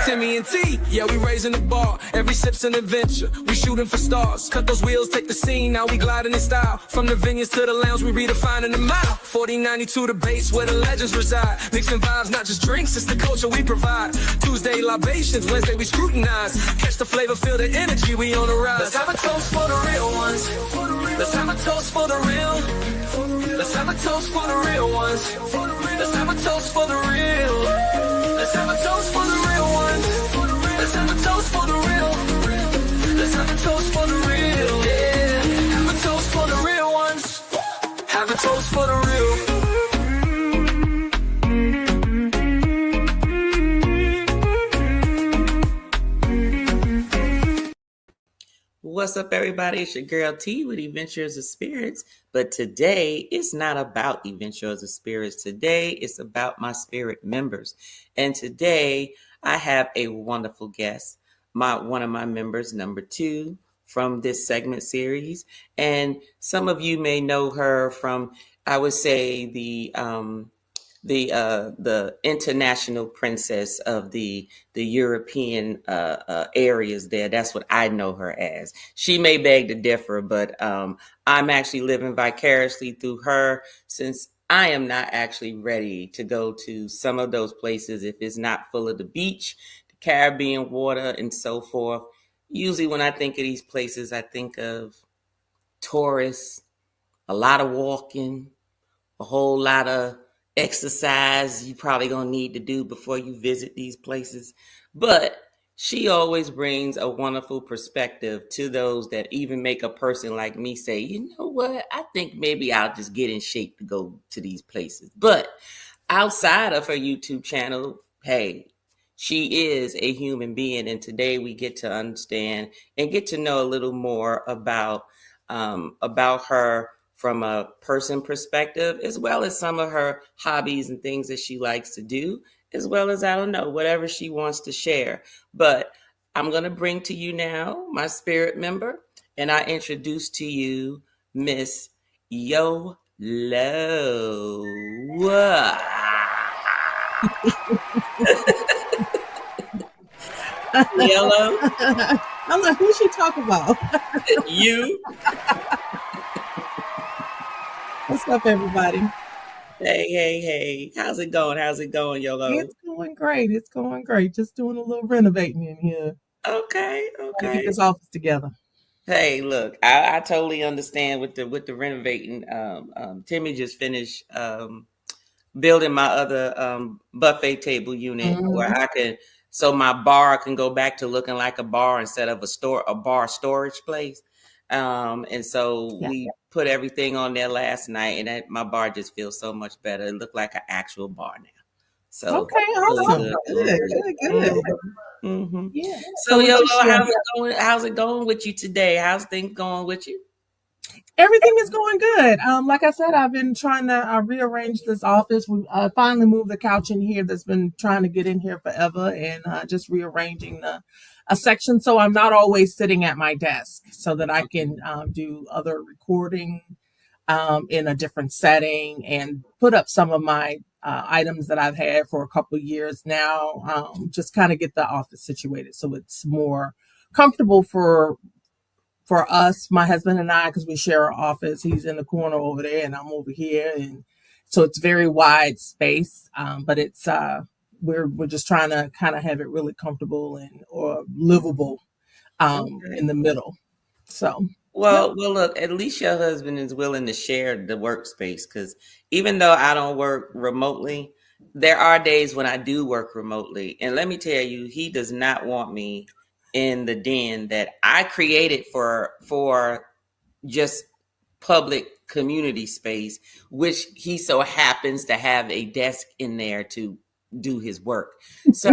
Timmy and T, yeah, we raising the bar. Every sip's an adventure, we shooting for stars. Cut those wheels, take the scene, now we gliding in style. From the vineyards to the lounge, we redefining the mile. 4092 the base, where the legends reside. Mixing vibes, not just drinks, it's the culture we provide. Tuesday libations, Wednesday we scrutinize. Catch the flavor, feel the energy, we on the rise. Let's have a toast for the real ones. Let's have a toast for the real. Let's have a toast for the real ones. Let's have a toast for the real. Let's have a toast for the real ones. Let's have a toast for the real. Let's have a toast for the real. Yeah. Have a toast for the real ones. Have a toast for the real. What's up, everybody? It's your girl T with Adventures of Spirits. But today, it's not about Adventures of Spirits. Today, it's about my spirit members. And today, I have a wonderful guest, one of my members, number 2, from this segment series. And some of you may know her from, I would say, the international princess of the European areas there. That's what I know her as. She may beg to differ, but I'm actually living vicariously through her, since I am not actually ready to go to some of those places if it's not full of the beach, the Caribbean water, and so forth. Usually when I think of these places, I think of tourists, a lot of walking, a whole lot of exercise you probably gonna need to do before you visit these places. But she always brings a wonderful perspective to those that even make a person like me say, you know what, I think maybe I'll just get in shape to go to these places. But outside of her YouTube channel, hey, she is a human being, and today we get to understand and get to know a little more about her from a person perspective, as well as some of her hobbies and things that she likes to do, as well as, I don't know, whatever she wants to share. But I'm going to bring to you now my spirit member, and I introduce to you Miss Yolo. Yolo. I'm like, who's she talking about? You. What's up, everybody? Hey. How's it going, Yolo? It's going great. Just doing a little renovating in here. Okay. Gotta get this office together. Hey, look, I totally understand with the renovating. Timmy just finished building my other buffet table unit where I can, so my bar can go back to looking like a bar instead of a bar storage place. And so we put everything on there last night, and my bar just feels so much better. It looked like an actual bar now. So okay, awesome. Good. Mm-hmm. Yeah. So Yolo, how's it going? How's it going with you today? How's things going with you? Everything is going good. Like I said, I've been trying to rearrange this office. We finally moved the couch in here that's been trying to get in here forever, and just rearranging a section so I'm not always sitting at my desk, so that I can do other recording in a different setting and put up some of my items that I've had for a couple of years now. Just kind of get the office situated so it's more comfortable for us, my husband and I, because we share our office. He's in the corner over there and I'm over here, and so it's very wide space. But it's we're just trying to kind of have it really comfortable and or livable in the middle. So well, look, at least your husband is willing to share the workspace, because even though I don't work remotely, there are days when I do work remotely, and let me tell you, he does not want me in the den that I created for just public community space, which he so happens to have a desk in there to do his work. So,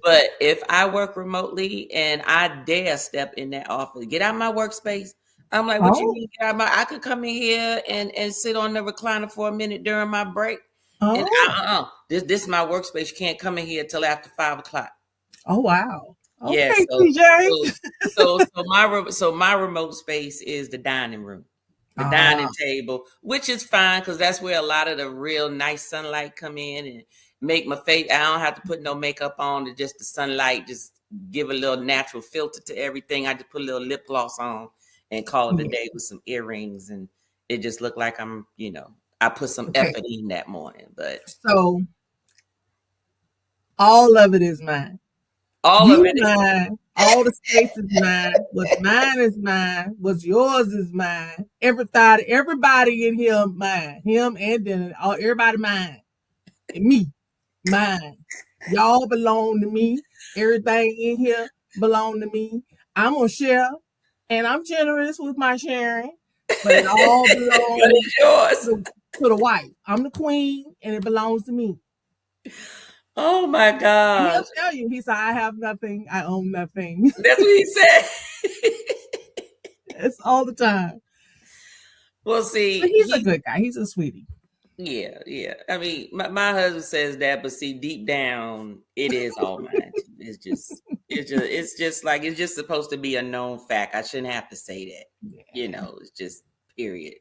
but if I work remotely and I dare step in that office, get out my workspace, I'm like, what you mean? I could come in here and sit on the recliner for a minute during my break. And this is my workspace. You can't come in here till after 5 o'clock. Oh, wow. Okay, yeah, TJ. So my remote space is the dining room, the dining table, which is fine because that's where a lot of the real nice sunlight come in, make my face. I don't have to put no makeup on. To just the sunlight, just give a little natural filter to everything. I just put a little lip gloss on and call it a Yeah. day with some earrings, and it just looked like I'm, I put some Okay. effort in that morning. But So all of it is mine. all of You it is mine. All the space is mine. What's mine is mine. What's yours is mine. Everybody in here mine. Him and then everybody mine. And me, mine. Y'all belong to me. Everything in here belong to me. I'm gonna share, and I'm generous with my sharing, but it all but belongs it's yours. to the wife. I'm the queen, and it belongs to me. Oh my And he'll gosh. tell you, he said, I have nothing, I own nothing. That's what he said. It's all the time. Well, But see, he's a good guy. He's a sweetie. yeah. I mean, my husband says that, but see, deep down, it is all mine. It's just supposed to be a known fact. I shouldn't have to say that. Yeah. It's just period.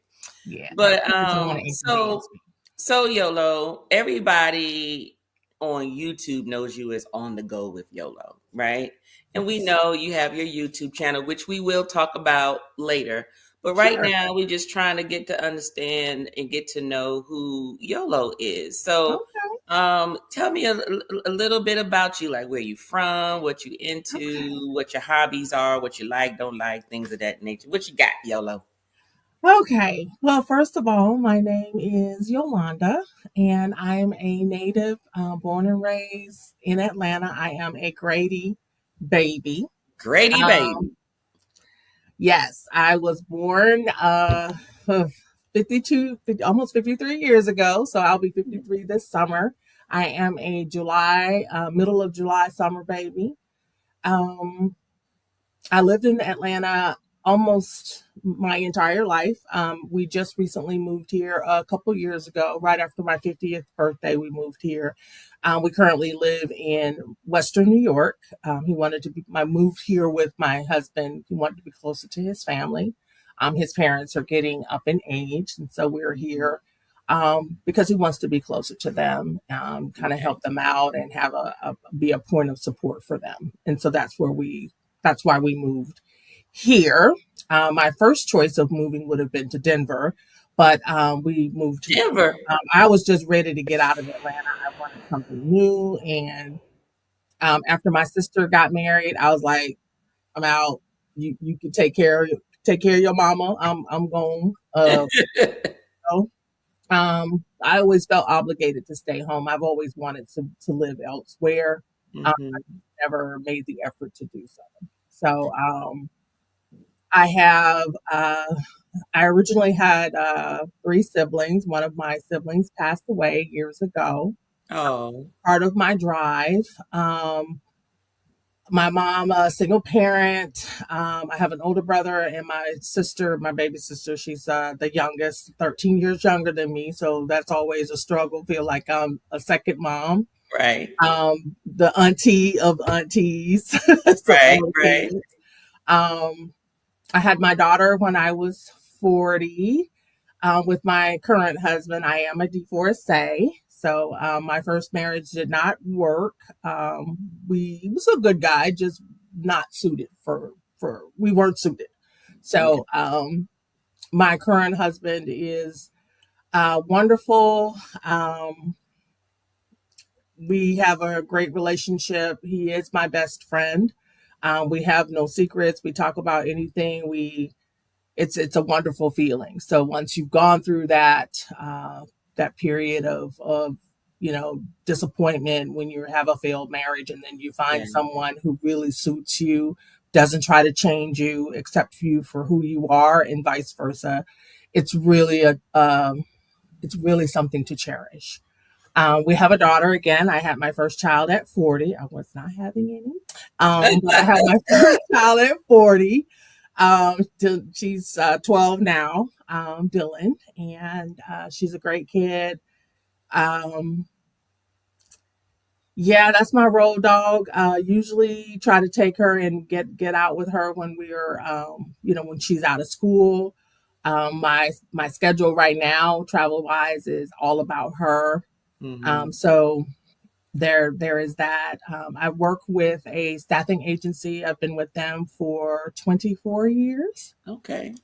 Yeah. But He doesn't want to inconvenience me. so YOLO, everybody on YouTube knows you as On the Go with YOLO, right? And we Yes. know you have your YouTube channel, which we will talk about later. But right Sure. now, we're just trying to get to understand and get to know who YOLO is. So, Okay. tell me a little bit about you, like where you from, what you Okay. into, what your hobbies are, what you like, don't like, things of that nature. What you got, YOLO? Okay. Well, first of all, my name is Yolanda, and I'm a native, born and raised in Atlanta. I am a Grady baby. Grady Um, baby. yes, I was born 52, 50, almost 53 years ago. So I'll be 53 this summer. I am a middle of July summer baby. Um, I lived in Atlanta almost my entire life. We just recently moved here a couple years ago, right after my 50th birthday. We moved here. We currently live in Western New York. I moved here with my husband. He wanted to be closer to his family. His parents are getting up in age, and so we're here because he wants to be closer to them, kind of Okay. help them out, and have be a point of support for them. And so that's why we moved here. My first choice of moving would have been to Denver, but we moved here. Denver. I was just ready to get out of Atlanta. I wanted something new, and after my sister got married, I was like, "I'm out. You can take care of your mama. I'm gone." So, I always felt obligated to stay home. I've always wanted to live elsewhere. Hmm. Never made the effort to do so. So I have I originally had three siblings. One of my siblings passed away years ago. Oh, Part of my drive. My mom, a single parent. I have an older brother and my sister, my baby sister. She's the youngest, 13 years younger than me. So that's always a struggle. Feel like I'm a second mom. right, The auntie of aunties to right, all the right. kids. Um, I had my daughter when I was 40. With my current husband, I am a divorcee. So my first marriage did not work. He was a good guy, just not suited for we weren't suited. Okay. So my current husband is wonderful. We have a great relationship. He is my best friend. We have no secrets. We talk about anything. It's a wonderful feeling. So once you've gone through that period of disappointment when you have a failed marriage, and then you Yeah, find someone who really suits you, doesn't try to change you, accept you for who you are, and vice versa, it's really it's really something to cherish. We have a daughter again. I had my first child at 40. I was not having any. But I had my first child at 40. She's 12 now, Dylan, and she's a great kid. Um, yeah, that's my road dog. Usually try to take her and get out with her when we're, when she's out of school. My schedule right now, travel wise, is all about her. hmm So there is that. I work with a staffing agency. I've been with them for 24 years. Okay.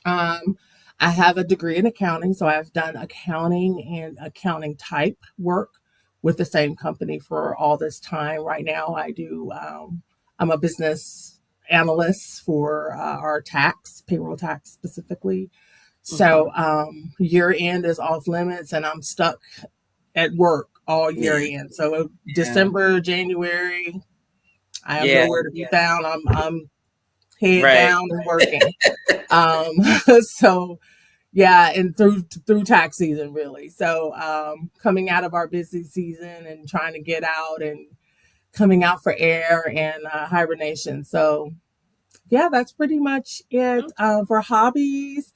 Um, I have a degree in accounting, so I've done accounting and accounting type work with the same company for all this time. Right now, I'm a business analyst for our tax, payroll tax specifically. Mhm. So year end is off limits, and I'm stuck at work all year end. So Yeah. December, January, I am Yeah. nowhere to be found. I'm head Right. down and working. Um, so yeah, and through tax season really. So coming out of our busy season and trying to get out and coming out for air and hibernation. So yeah, that's pretty much it. For hobbies,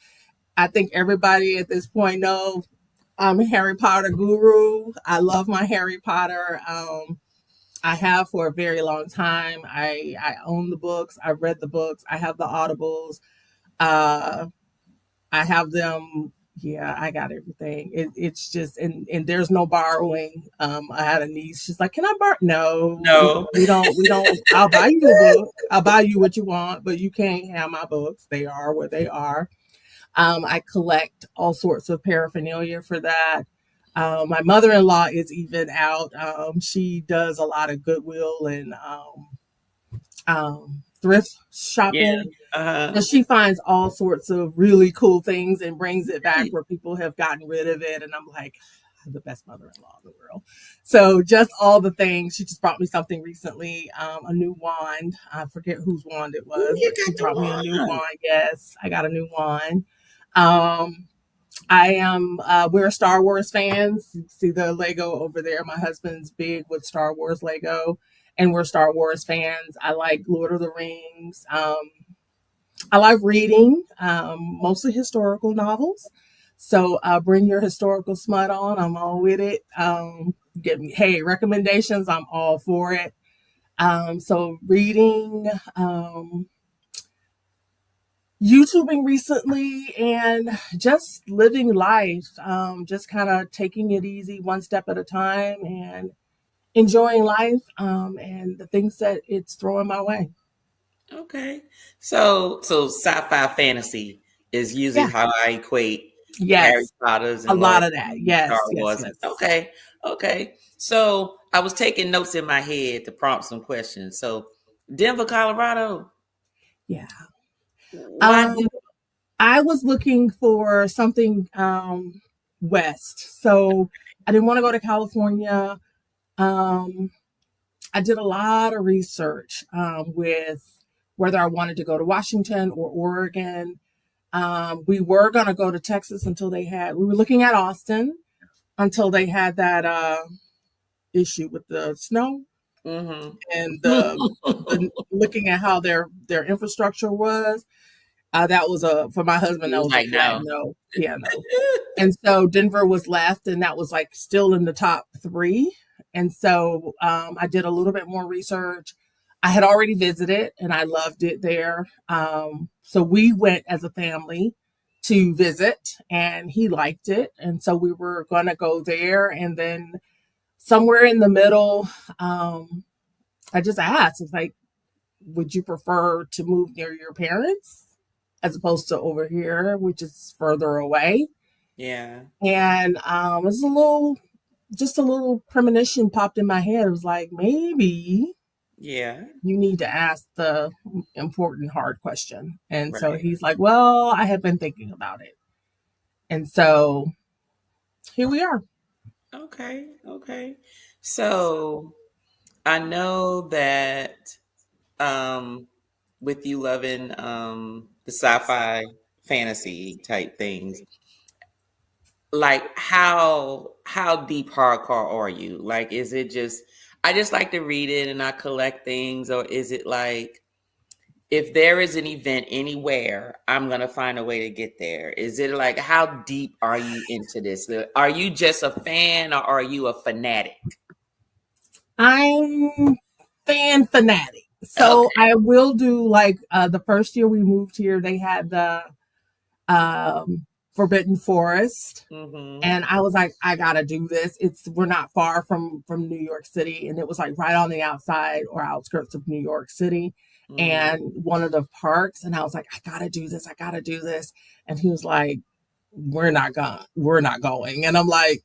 I think everybody at this point knows I'm a Harry Potter guru. I love my Harry Potter. I have for a very long time. I own the books. I've read the books. I have the audibles. Uh, I have them. Yeah, I got everything. It's just and there's no borrowing. I had a niece. She's like, "Can I borrow?" No, No. we don't. I'll buy you a book. I'll buy you what you want, but you can't have my books. They are where they are. I collect all sorts of paraphernalia for that. My mother-in-law is even out. She does a lot of Goodwill and thrift Yeah. shopping. Uh-huh. And she finds all sorts of really cool things and brings it back where people have gotten rid of it. And I'm like, I have the best mother-in-law in the world. So just all the things. She just brought me something recently, a new wand. I forget whose wand it Ooh, was, you but she got the brought me a new one. wand. Yes, I got a new wand. Um, I am. We're Star Wars fans. You see the Lego over there. My husband's big with Star Wars Lego, and we're Star Wars fans. I like Lord of the Rings. I like reading, mostly historical novels. So bring your historical smut on. I'm all with it. Get me, hey, recommendations. I'm all for it. So reading, YouTubing recently, and just living life. Just kind of taking it easy, one step at a time, and enjoying life and the things that it's throwing my way. Okay. So sci-fi fantasy is usually Yeah. how I equate Harry Yes. Potter's A and Lord lot of of the that. Rings, Star Yes. Yes. Wars. And Yes. okay. Okay. So I was taking notes in my head to prompt some questions. So Denver, Colorado. Yeah. Why Um, Denver? I was looking for something west. So I didn't want to go to California. Um, I did a lot of research with whether I wanted to go to Washington or Oregon. We were going to go to Texas until we were looking at Austin until they had that issue with the snow Mm-hmm. and the looking at how their infrastructure was. That was for my husband, He that was was a like, flat no. no. Yeah, no. And so Denver was left, and that was like still in the top three. And so I did a little bit more research. I had already visited, and I loved it there. So we went as a family to visit, and he liked it. And so we were going to go there. And then somewhere in the middle, I just asked, it's like, would you prefer to move near your parents as opposed to over here, which is further away? Yeah. And it was just a little premonition popped in my head. It was like, maybe Yeah. you need to ask the important, hard question. And so Right. he's like, well, I have been thinking about it. And so here we are. Okay. Okay. So I know that um with you loving the sci-fi fantasy type things, like how deep hardcore are you? Like is it just I just like to read it and I collect things, or is it like if there is an event anywhere, I'm gonna find a way to get there? Is it like how deep are you into this? Are you just a fan or are you a fanatic? I'm fan fanatic. So Okay. I will do like the first year we moved here, they had the Forbidden Forest. Mm-hmm. And I was like, I gotta do this. We're not far from New York City, and it was like right on the outside or outskirts of New York City, Mm-hmm. and one of the parks. And I was like, I gotta do this. I gotta do this. And he was like, we're not going. And I'm like,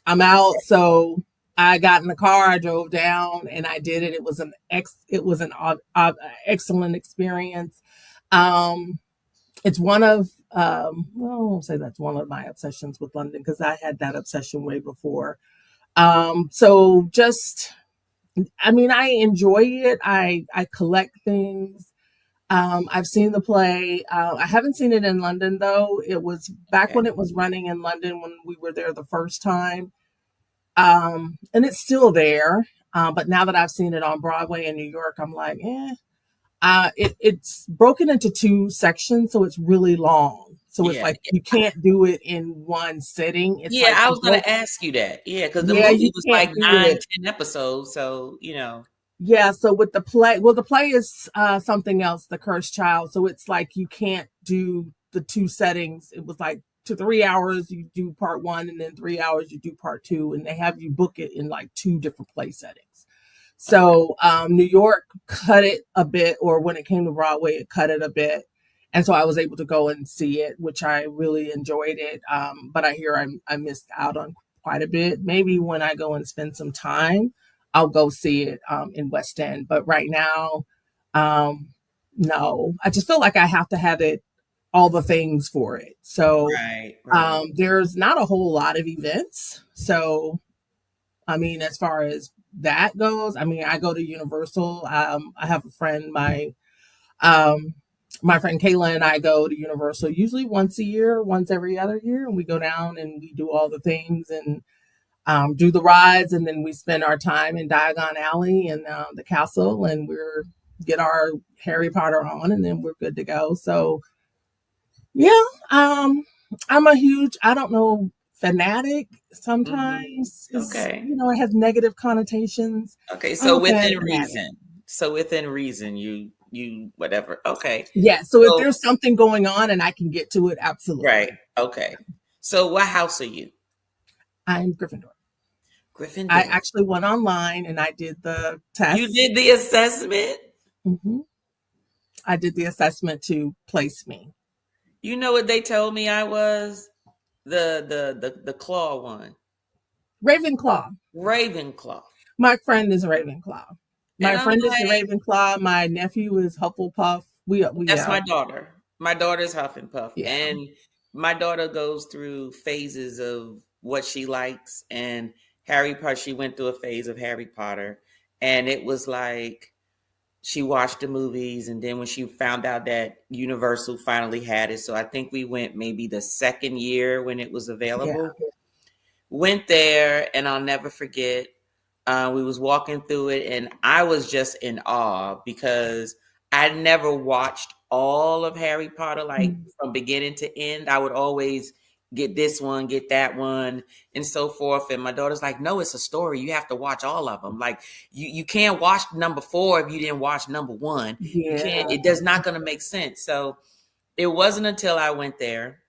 I'm out. So I got in the car, I drove down, and I did it. It was an excellent experience. Um, it's one of well, I won't say that's one of my obsessions with London because I had that obsession way before. So just, I mean, I enjoy it. I collect things. I've seen the play. I haven't seen it in London though. It was back Okay. when it was running in London when we were there the first time. And it's still there. But now that I've seen it on Broadway in New York, I'm like, it's broken into two sections, so it's really long. So it's Yeah. like you can't do it in one sitting. It's Yeah, like I you was gonna broke. ask you that. Yeah, because the Yeah, movie you was can't like do nine, it. 10 episodes. So, Yeah, so with the play, well, the play is something else, The Cursed Child. So it's like you can't do the two settings. It was like to 3 hours you do part one, and then 3 hours you do part two, and they have you book it in like two different play settings. okay. So New York cut it a bit, or when it came to Broadway, it cut it a bit. And so I was able to go and see it, which I really enjoyed it. But I hear I missed out on quite a bit. Maybe when I go and spend some time, I'll go see it in West End. But right now, um, no, I just feel like I have to have it, all the things for it. So Right, right. there's not a whole lot of events. So I mean, as far as that goes, I mean, I go to Universal. I have a friend, um, my friend Kayla and I go to Universal usually once a year, once every other year, and we go down and we do all the things and do the rides, and then we spend our time in Diagon Alley and the castle, and we're get our Harry Potter on, and then we're good to go. So yeah, I'm a huge, I don't know, fanatic. Hmm. Sometimes is, Okay. it has negative connotations. Okay. I'm So a within fanatic. reason. So within reason, you whatever. Okay. Yeah. So if So there's something going on and I can get to it, right. absolutely. Okay. So what house are you? I'm Gryffindor. I Gryffindor. actually went online and I did the You test. did the assessment. Hmm. I did the assessment to place me. You know what they told me I was? The claw one. Ravenclaw. Ravenclaw. My friend is Ravenclaw. And My I'm friend is a like, Ravenclaw. My nephew is Hufflepuff. We that's yeah, my daughter. My daughter's Huff and Puff. yeah. And my daughter goes through phases of what she likes. And Harry Potter, she went through a phase of Harry Potter. And it was like she watched the movies. And then when she found out that Universal finally had it, so I think we went maybe the second year when it was Yeah. available. Went there, and I'll never forget. We was walking through it, and I was just in awe because I never watched all of Harry Potter like Mm. from beginning to end. I would always get this one, get that one, and so forth. And my daughter's like, "No, it's a story. You have to watch all of them. Like you can't watch number 4 if you didn't watch number 1. You can't. Yeah. It does not going to make sense." So it wasn't until I went there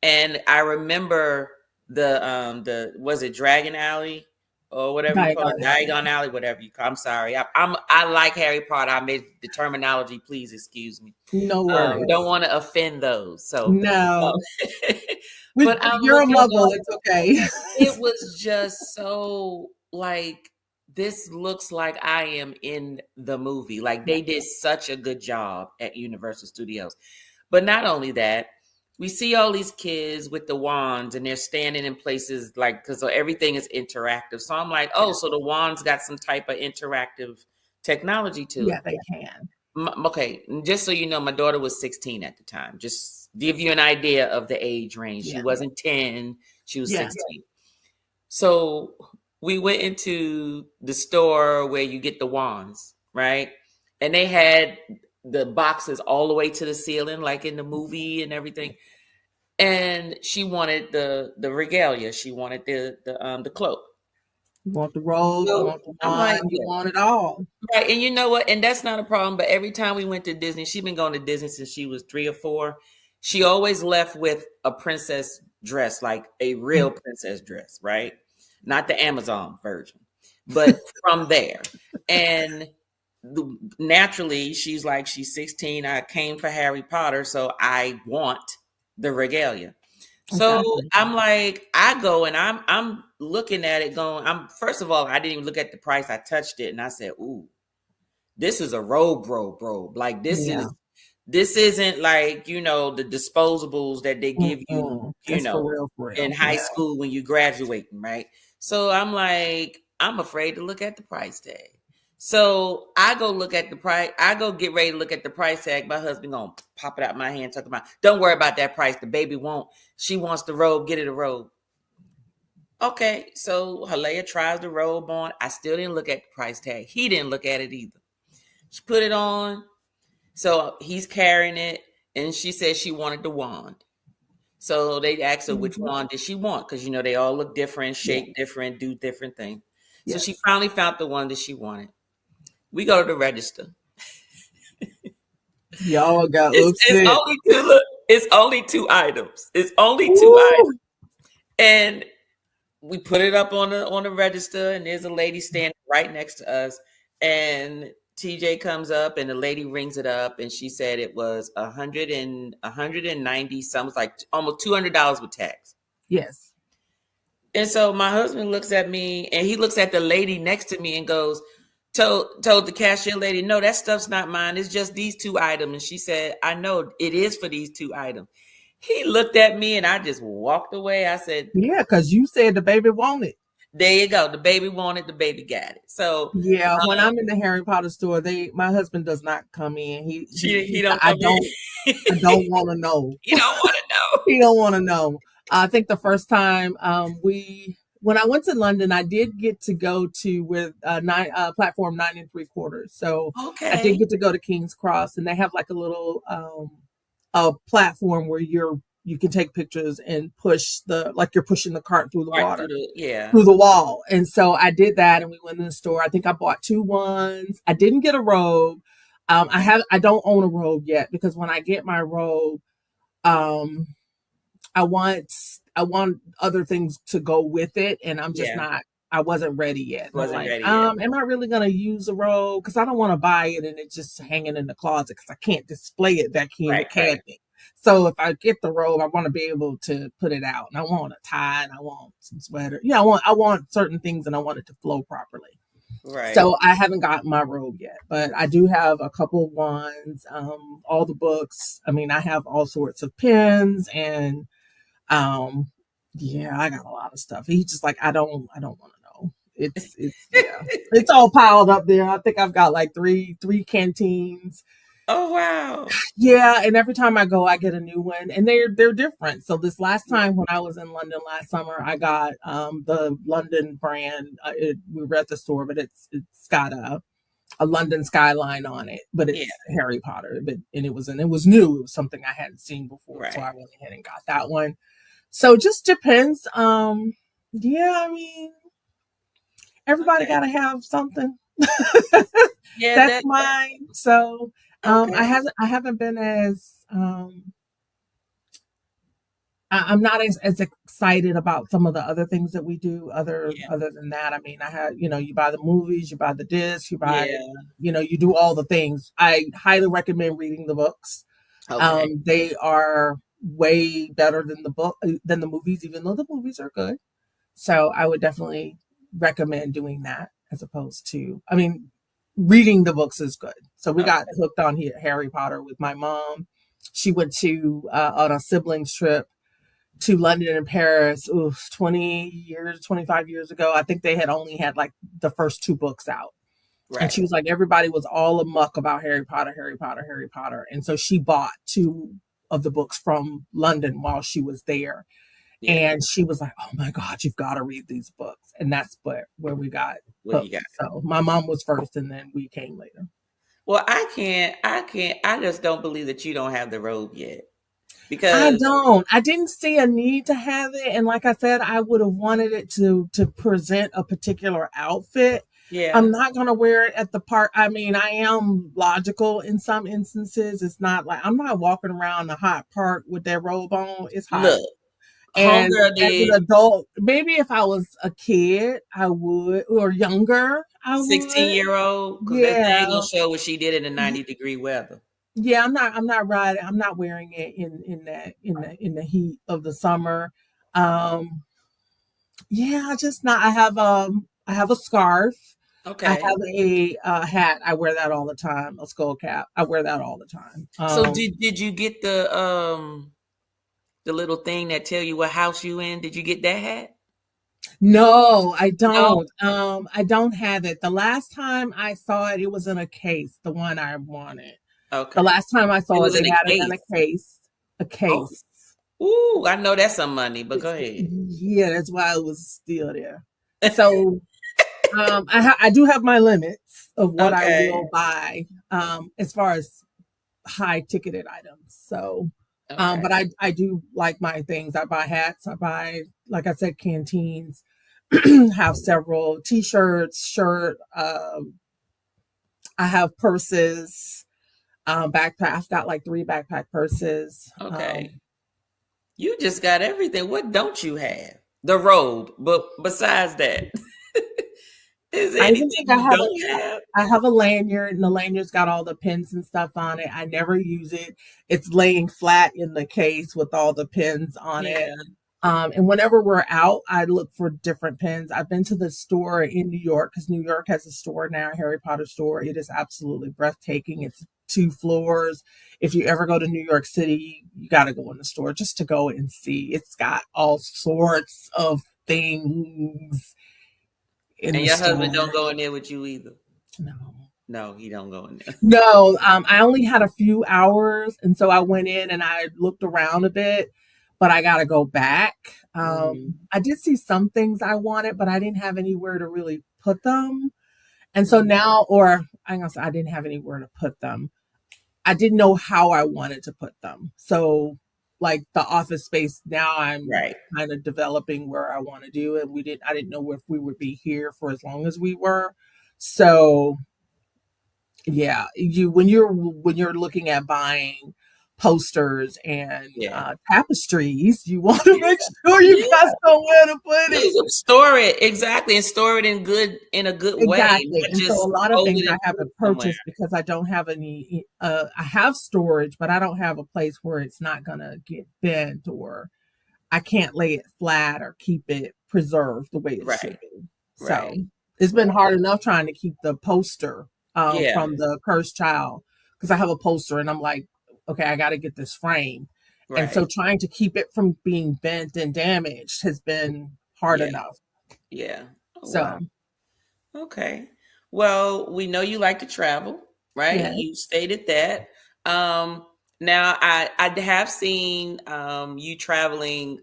and I remember the was it Dragon Alley or whatever you call it, Diagon Alley. Diagon Alley, whatever you call. I'm sorry, I like Harry Potter. I made the terminology. Please excuse me. No Don't worries. want to offend those. So, um, No. but I'm You're a looking muggle. up. It's okay. It was just so like this looks like I am in the movie. Like they did such a good job at Universal Studios. But not only that, we see all these kids with the wands and they're standing in places like because everything is interactive. So I'm like, oh, so the wands got some type of interactive technology to Yeah, it. they can. Okay, just so you know, my daughter was 16 at the time. Just give you an idea of the age range. She Yeah. wasn't 10, she was Yeah. 16. So we went into the store where you get the wands, right? And they had the boxes all the way to the ceiling, like in the movie and everything. And she wanted the regalia. She wanted the cloak. You want the robe, you So want the I'm like, wine, you yeah, want it all. right. And you know what? And that's not a problem. But every time we went to Disney, she's been going to Disney since she was 3 or 4. She always left with a princess dress, like a real princess dress, right? Not the Amazon version, but from there. And naturally, she's like, she's 16. I came for Harry Potter, so I want the regalia. So Exactly. I'm like, I go and I'm looking at it going, I'm first of all, I didn't even look at the price. I touched it and I said, ooh, this is a robe. Like Yeah. this isn't like, the disposables that they give you, Mm-mm. It's for real, for in real. high Yeah. school when you graduating, right? So I'm like, I'm afraid to look at the price tag. So I go look at the price. I go get ready to look at the price tag. My husband gonna pop it out my hand, talking about, don't worry about that price. The baby won't. She wants the robe. Get it a robe. Okay, so Halea tries the robe on. I still didn't look at the price tag. He didn't look at it either. She put it on. So he's carrying it, and she said she wanted the wand. So they asked her which Mhm. wand did she want, because they all look different, Yeah. shape different, do different things. So she Yes. finally found the one that she wanted. We go to the register. Y'all got It's upset. only two. Look, it's only two items. It's only two items, Woo! and we put it up on the register, and there's a lady standing right next to us, and TJ comes up, and the lady rings it up, and she said it was 190 something, like almost $200 with tax. Yes. And so my husband looks at me, and he looks at the lady next to me and goes, told the cashier lady, no, that stuff's not mine. It's just these two items. And she said, I know it is for these two items. He looked at me, and I just walked away. I said, Yeah, because you said the baby wanted. there you go. The baby wanted, the baby got it. So Yeah, when I'm in the Harry Potter store, my husband does not come in. he don't I come don't in. I don't want to know. You don't want to know. He don't want to know. I think the first time when I went to London, I did get to go to with platform 9 3/4. So I did Okay. get to go to King's Cross, and they have like a little a platform where you can take pictures and push like you're pushing the cart through the Right through water, the, yeah. through the wall. And so I did that, and we went in the store. I think I bought two ones. I didn't get a robe. I don't own a robe yet, because when I get my robe, um I want other things to go with it, and I'm just Yeah. not. I wasn't ready yet. And I'm Wasn't like, ready yet. am I really gonna use a robe? Because I don't want to buy it and it's just hanging in the closet, because I can't display it back here in the Right. cabinet. So if I get the robe, I want to be able to put it out, and I want a tie, and I want some sweater. Yeah, I want certain things, and I want it to flow properly. Right. So I haven't gotten my robe yet, but I do have a couple of ones, all the books. I mean, I have all sorts of pens and um, yeah, I got a lot of stuff. He's just like, I don't want to know. Yeah, it's all piled up there. I think I've got like three canteens. Oh, wow. Yeah, and every time I go, I get a new one, and they're different. So this last time when I was in London last summer, I got the London brand. We were at the store, but it's got a London skyline on it, but Yeah. it's Harry Potter. But and it was new. It was something I hadn't seen before, so Right. I went ahead and got that one. So it just depends. Yeah, I mean, everybody Okay. gotta have something. Yeah, That's that mine. So okay. I haven't been as I'm not as excited about some of the other things that we do Yeah. other than that. I mean, I have, you buy the movies, you buy the discs, you buy, Yeah. you do all the things. I highly recommend reading the books. Okay. They are way better than than the movies, even though the movies are good. So I would definitely recommend doing that, as opposed to, I mean, reading the books is good. So we got Okay. hooked on Harry Potter with my mom. She went to on a siblings trip to London and Paris, 20 years, 25 years ago. I think they had only had like the first two books out. And Right. she was like, everybody was all amuck about Harry Potter, Harry Potter, Harry Potter. And so she bought two of the books from London while she was there. Yeah. And she was like, oh my God, you've got to read these books. And that's where we got What you hooked. got? So my mom was first, and then we came later. Well, I just don't believe that you don't have the robe yet. I Because don't. I didn't see a need to have it. And like I said, I would have wanted it to present a particular outfit. Yeah. I'm not gonna wear it at the park. I mean, I am logical in some instances. It's not like I'm not walking around the hot park with that robe on. It's hot. Look, And homegirl as an did adult, maybe if I was a kid, I would, or younger, I would. 16-year-old, because that thing Yeah, gonna show what she did in the 90-degree weather. yeah. I'm not riding. I'm not wearing it in the heat of the summer. Um, yeah, just not. I have a scarf. I Okay. have a hat. I wear that all the time. A skull cap. I wear that all the time. So did you get the little thing that tell you what house you in? Did you get that hat? No, I No? don't. I don't have it. The last time I saw it, it was in a case. The one I wanted. The Okay. last time I It saw it, was they in a had it in a case. case. A Oh, case. ooh, I know that's some money, but go ahead. Yeah, that's why it was still there. So I do have my limits of what I Okay. will buy as far as high ticketed items. So, Okay. but I do like my things. I buy hats. I buy, like I said, canteens. Have several t-shirts, shirt. I have purses, backpack. I've got like 3 backpack purses. Okay. You just got everything. What don't you have? The robe. But besides that, is there I even anything think you don't have? I have a lanyard, and the lanyard's got all the pins and stuff on it. I never use it. It's laying flat in the case with all the pins on it. Yeah. And whenever we're out, I look for different pins. I've been to the store in New York because New York has a store now, Harry Potter store. It is absolutely breathtaking. It's 2 floors. If you ever go to New York City, you got to go in the store just to go and see. It's got all sorts of things in And the your husband store. don't go in there with you either. No. No, he don't go in there. No, I only had a few hours, and so I went in and I looked around a bit, but I got to go back. Mhm. I did see some things I wanted, but I didn't have anywhere to really put them. And so Mhm. now, or I'm gonna say I didn't have anywhere to put them. I didn't know how I wanted to put them. So, like the office space now, I'm Right. kind of developing where I want to do it. I didn't know if we would be here for as long as we were. So yeah, you when you're looking at buying posters and Yeah. tapestries, you want to Yeah. make sure you got Yeah. somewhere to put it. You store it exactly, and store it in a good way, Exactly. not And so just a lot of hold things it I and put it haven't somewhere. purchased because I don't have any I have storage, but I don't have a place where it's not gonna get bent, or I can't lay it flat or keep it preserved the way it Right. should be. So Right. it's been Right. hard enough trying to keep the poster Yeah. from the cursed child, because I have a poster and I'm like, okay, I got to get this frame. And so Right. trying to keep it from being bent and damaged has been hard Yeah. enough. Yeah. Oh, wow. So, Okay. Well, we know you like to travel, right? yeah. You stated that. Um, Now I have seen you traveling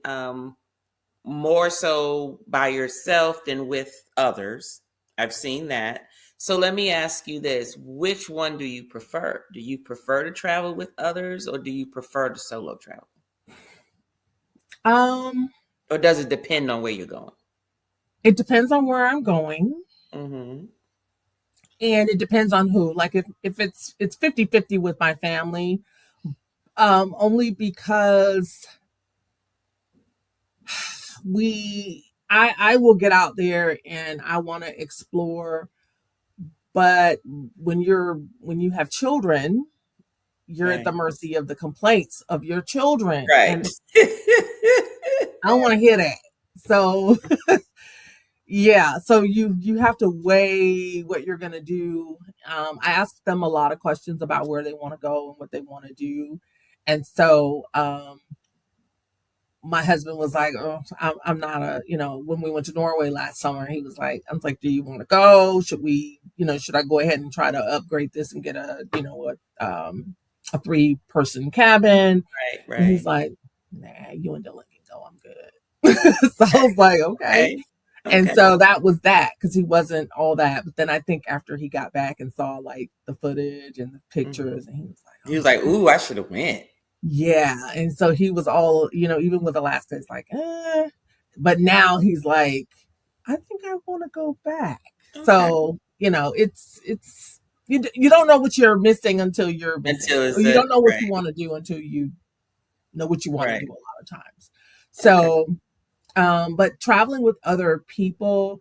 more so by yourself than with others. I've seen that. So let me ask you this. Which one do you prefer? Do you prefer to travel with others or do you prefer to solo travel? Um, Or does it depend on where you're going? it depends on where I'm going, Mm-hmm. and it depends on who. Like if it's 50-50 with my family, only because I will get out there and I want to explore, but when you have children, you're at Right. the mercy of the complaints of your children, Right. and I don't want to hear that. So yeah, so you have to weigh what you're going to do. I asked them a lot of questions about where they want to go and what they want to do, and so my husband was like, "Oh, I'm not a, when we went to Norway last summer, he was like, I was like, do you want to go? Should we, should I go ahead and try to upgrade this and get a 3-person cabin?" Right. And he's Right. like, nah, you and Dylan can go. I'm good. So I was like, okay. Okay. And Okay. so that was that, because he wasn't all that. But then I think after he got back and saw like the footage and the Mhm. pictures, and he was like, He was oh, like, "Ooh, I should have went." yeah. And so he was all, even with Alaska, it's like, but now he's like, I think I want to go back. Okay. So, you don't know what you're missing until you're missing Until it, or it's you a don't know what you right, want to do until you know what you want to right. do a lot of times. Okay. So, but traveling with other people,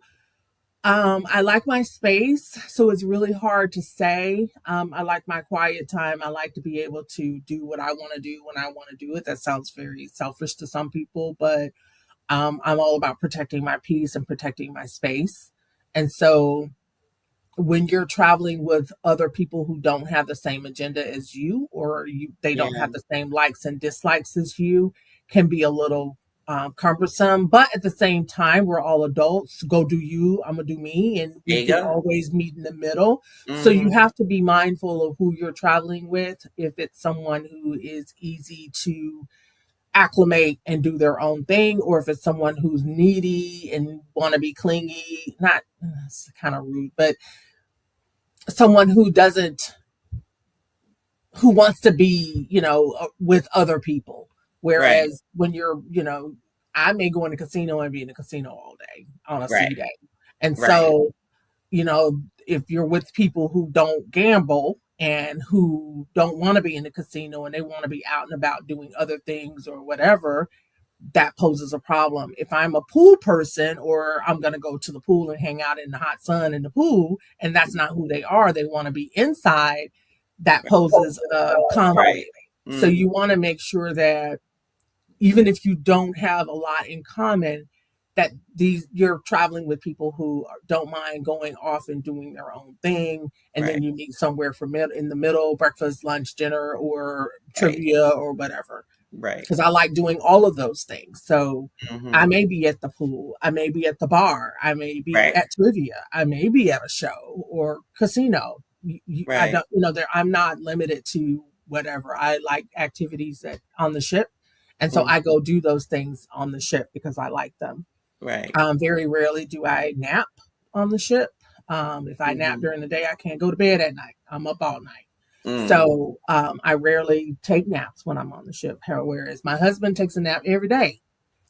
I like my space, so it's really hard to say. I like my quiet time. I like to be able to do what I want to do when I want to do it. That sounds very selfish to some people, but I'm all about protecting my peace and protecting my space. And so when you're traveling with other people who don't have the same agenda as you, or they don't Yeah. have the same likes and dislikes as you, can be a little cumbersome. But at the same time, we're all adults. Go do you, I'm gonna do me, and There we you can go. always meet in the middle. So you Hmm. have to be mindful of who you're traveling with. If it's someone who is easy to acclimate and do their own thing, or if it's someone who's needy and want to be clingy, not, it's kind of rude, but someone who doesn't, who wants to be, with other people. Right. Whereas when you're, I may go in a casino and be in a casino all day on a Right. C day. And Right. so, if you're with people who don't gamble and who don't want to be in the casino and they want to be out and about doing other things or whatever, that poses a problem. If I'm a pool person, or I'm going to go to the pool and hang out in the hot sun in the pool, and that's not who they are, they want to be inside, that poses a Right. conflict. So Mm. you want to make sure that even if you don't have a lot in common, that you're traveling with people who don't mind going off and doing their own thing, and Right. then you meet somewhere for in the middle, breakfast, lunch, dinner, or Right. trivia or whatever, Right. because I like doing all of those things. So I Hmm. may be at the pool, I may be at the bar, I may be Right. at trivia, I may be at a show or casino. I Right. don't, I'm not limited to whatever. I like activities that on the ship, and so I Hmm. go do those things on the ship because I like them. Right. Very rarely do I nap on the ship. If I nap Hmm. during the day, I can't go to bed at night. I'm up all night. Mm. So I rarely take naps when I'm on the ship. Whereas my husband takes a nap every day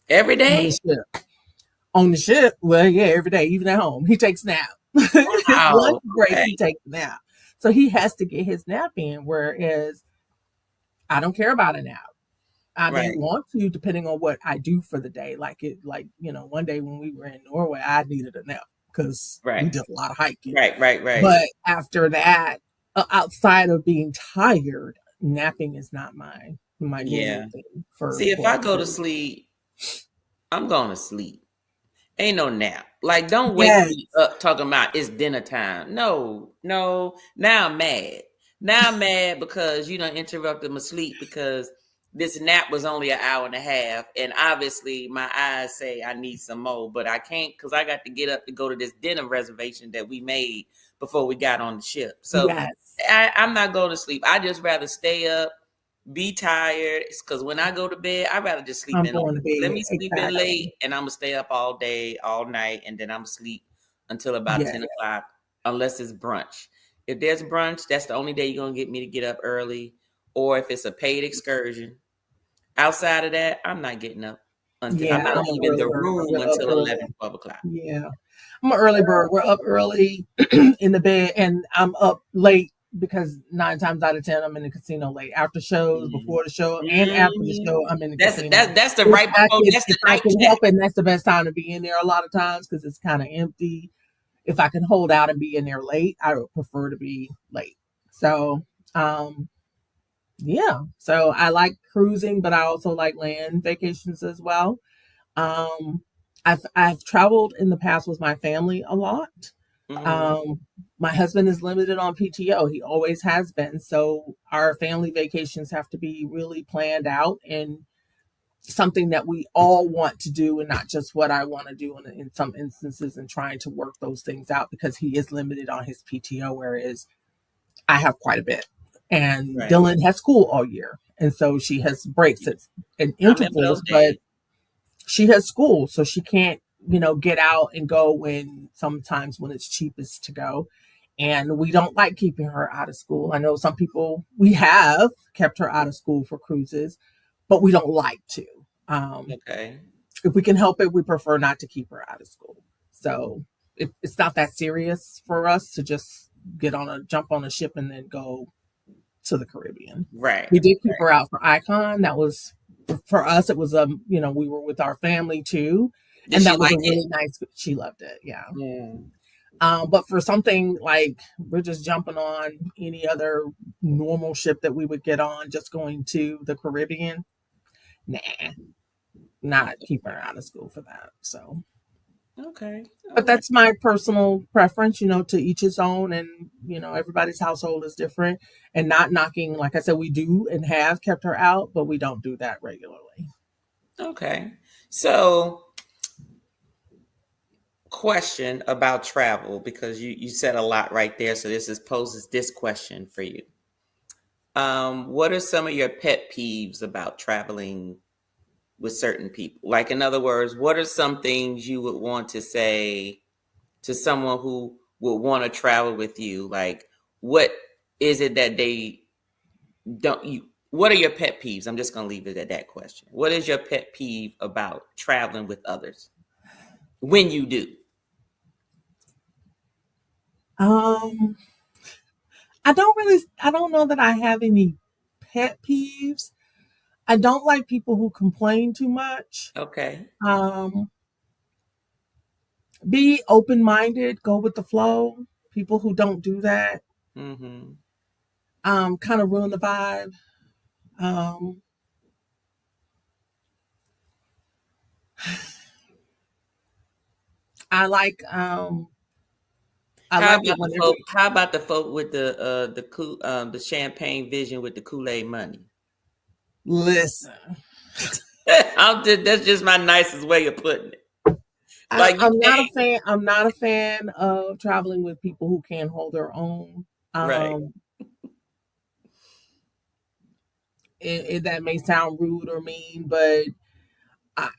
Every on the day. ship. On the ship, well, yeah, every day, even at home, he takes a nap. His lunch Wow. break, Okay. he takes a nap. So he has to get his nap in. Whereas I don't care about a nap. I may Right. want to, depending on what I do for the day. One day when we were in Norway, I needed a nap because we Right. did a lot of hiking. Right. Right. Right. But after that, outside of being tired, napping is not my normal Yeah. thing for See, if for I go to activity. sleep, I'm going to sleep. Ain't no nap. Like, don't wake Yes, me up talking about it's dinner time. No, no. Now I'm mad. Now I'm mad because you done interrupted my sleep because this nap was only an hour and a half. And obviously my eyes say I need some more, but I can't because I got to get up to go to this dinner reservation that we made before we got on the ship. So yes. I'm not going to sleep. I just rather stay up, be tired. Because when I go to bed, I'd rather just sleep I'm in going to late. Let bed. me sleep in Exactly. late, and I'm gonna stay up all day, all night, and then I'm gonna sleep until about Yes. 10 o'clock, unless it's brunch. If there's brunch, that's the only day you're gonna get me to get up early, or if it's a paid excursion. Outside of that, I'm not getting up until I'm Yeah, not I'm an leaving early the bird. room We're up until early. 11, 12 o'clock. Yeah. I'm an early bird. We're up early in the bed, and I'm up late because 9 times out of 10, I'm in the casino late. After shows, Mhm. before the show, and after the Mhm. show, I'm in the That's casino. that's the right before. That's If the I night can check. help it, and that's the best time to be in there a lot of times because it's kind of empty. If I can hold out and be in there late, I would prefer to be late. So, um, yeah. So I like cruising, but I also like land vacations as well. Um, I've traveled in the past with my family a lot. Hmm. Um, my husband is limited on PTO. He always has been. So our family vacations have to be really planned out and something that we all want to do, and not just what I want to do in some instances, and trying to work those things out because he is limited on his PTO, whereas I have quite a bit. And Right. Dylan has school all year. And so she has breaks at I remember intervals, those but days. she has school, so she can't, get out and go when sometimes when it's cheapest to go. And we don't like keeping her out of school. I know some people, we have kept her out of school for cruises, but we don't like to. Um, Okay. if we can help it, we prefer not to keep her out of school. So, it's not that serious for us to just jump on a ship and then go to the Caribbean. Right. We did keep her out for Icon. That was for us. It was we were with our family too, Did and she that was a like it? really nice. She loved it. Yeah. Yeah. But for something like we're just jumping on any other normal ship that we would get on, just going to the Caribbean, nah, not keeping her out of school for that. So, Okay. All but right. that's my personal preference, to each his own, and everybody's household is different. And not knocking, like I said, we do and have kept her out, but we don't do that regularly. Okay. So, question about travel, because you said a lot right there. So this poses this question for you. What are some of your pet peeves about traveling with certain people? Like, in other words, what are some things you would want to say to someone who would want to travel with you? Like, what is it that they don't you? What are your pet peeves? I'm just going to leave it at that question. What is your pet peeve about traveling with others when you do? Um, I don't know that I have any pet peeves. I don't like people who complain too much. Okay. Um, be open minded, go with the flow. People who don't do that, Mm-hmm. kind of ruin the vibe. Um, I like um, I How like it about the whenever. folk? How about the folk with the champagne vision with the Kool-Aid money? Listen, That's just my nicest way of putting it. Like, you I'm not a can't. fan. I'm not a fan of traveling with people who can't hold their own. Right. Um, that may sound rude or mean, but I,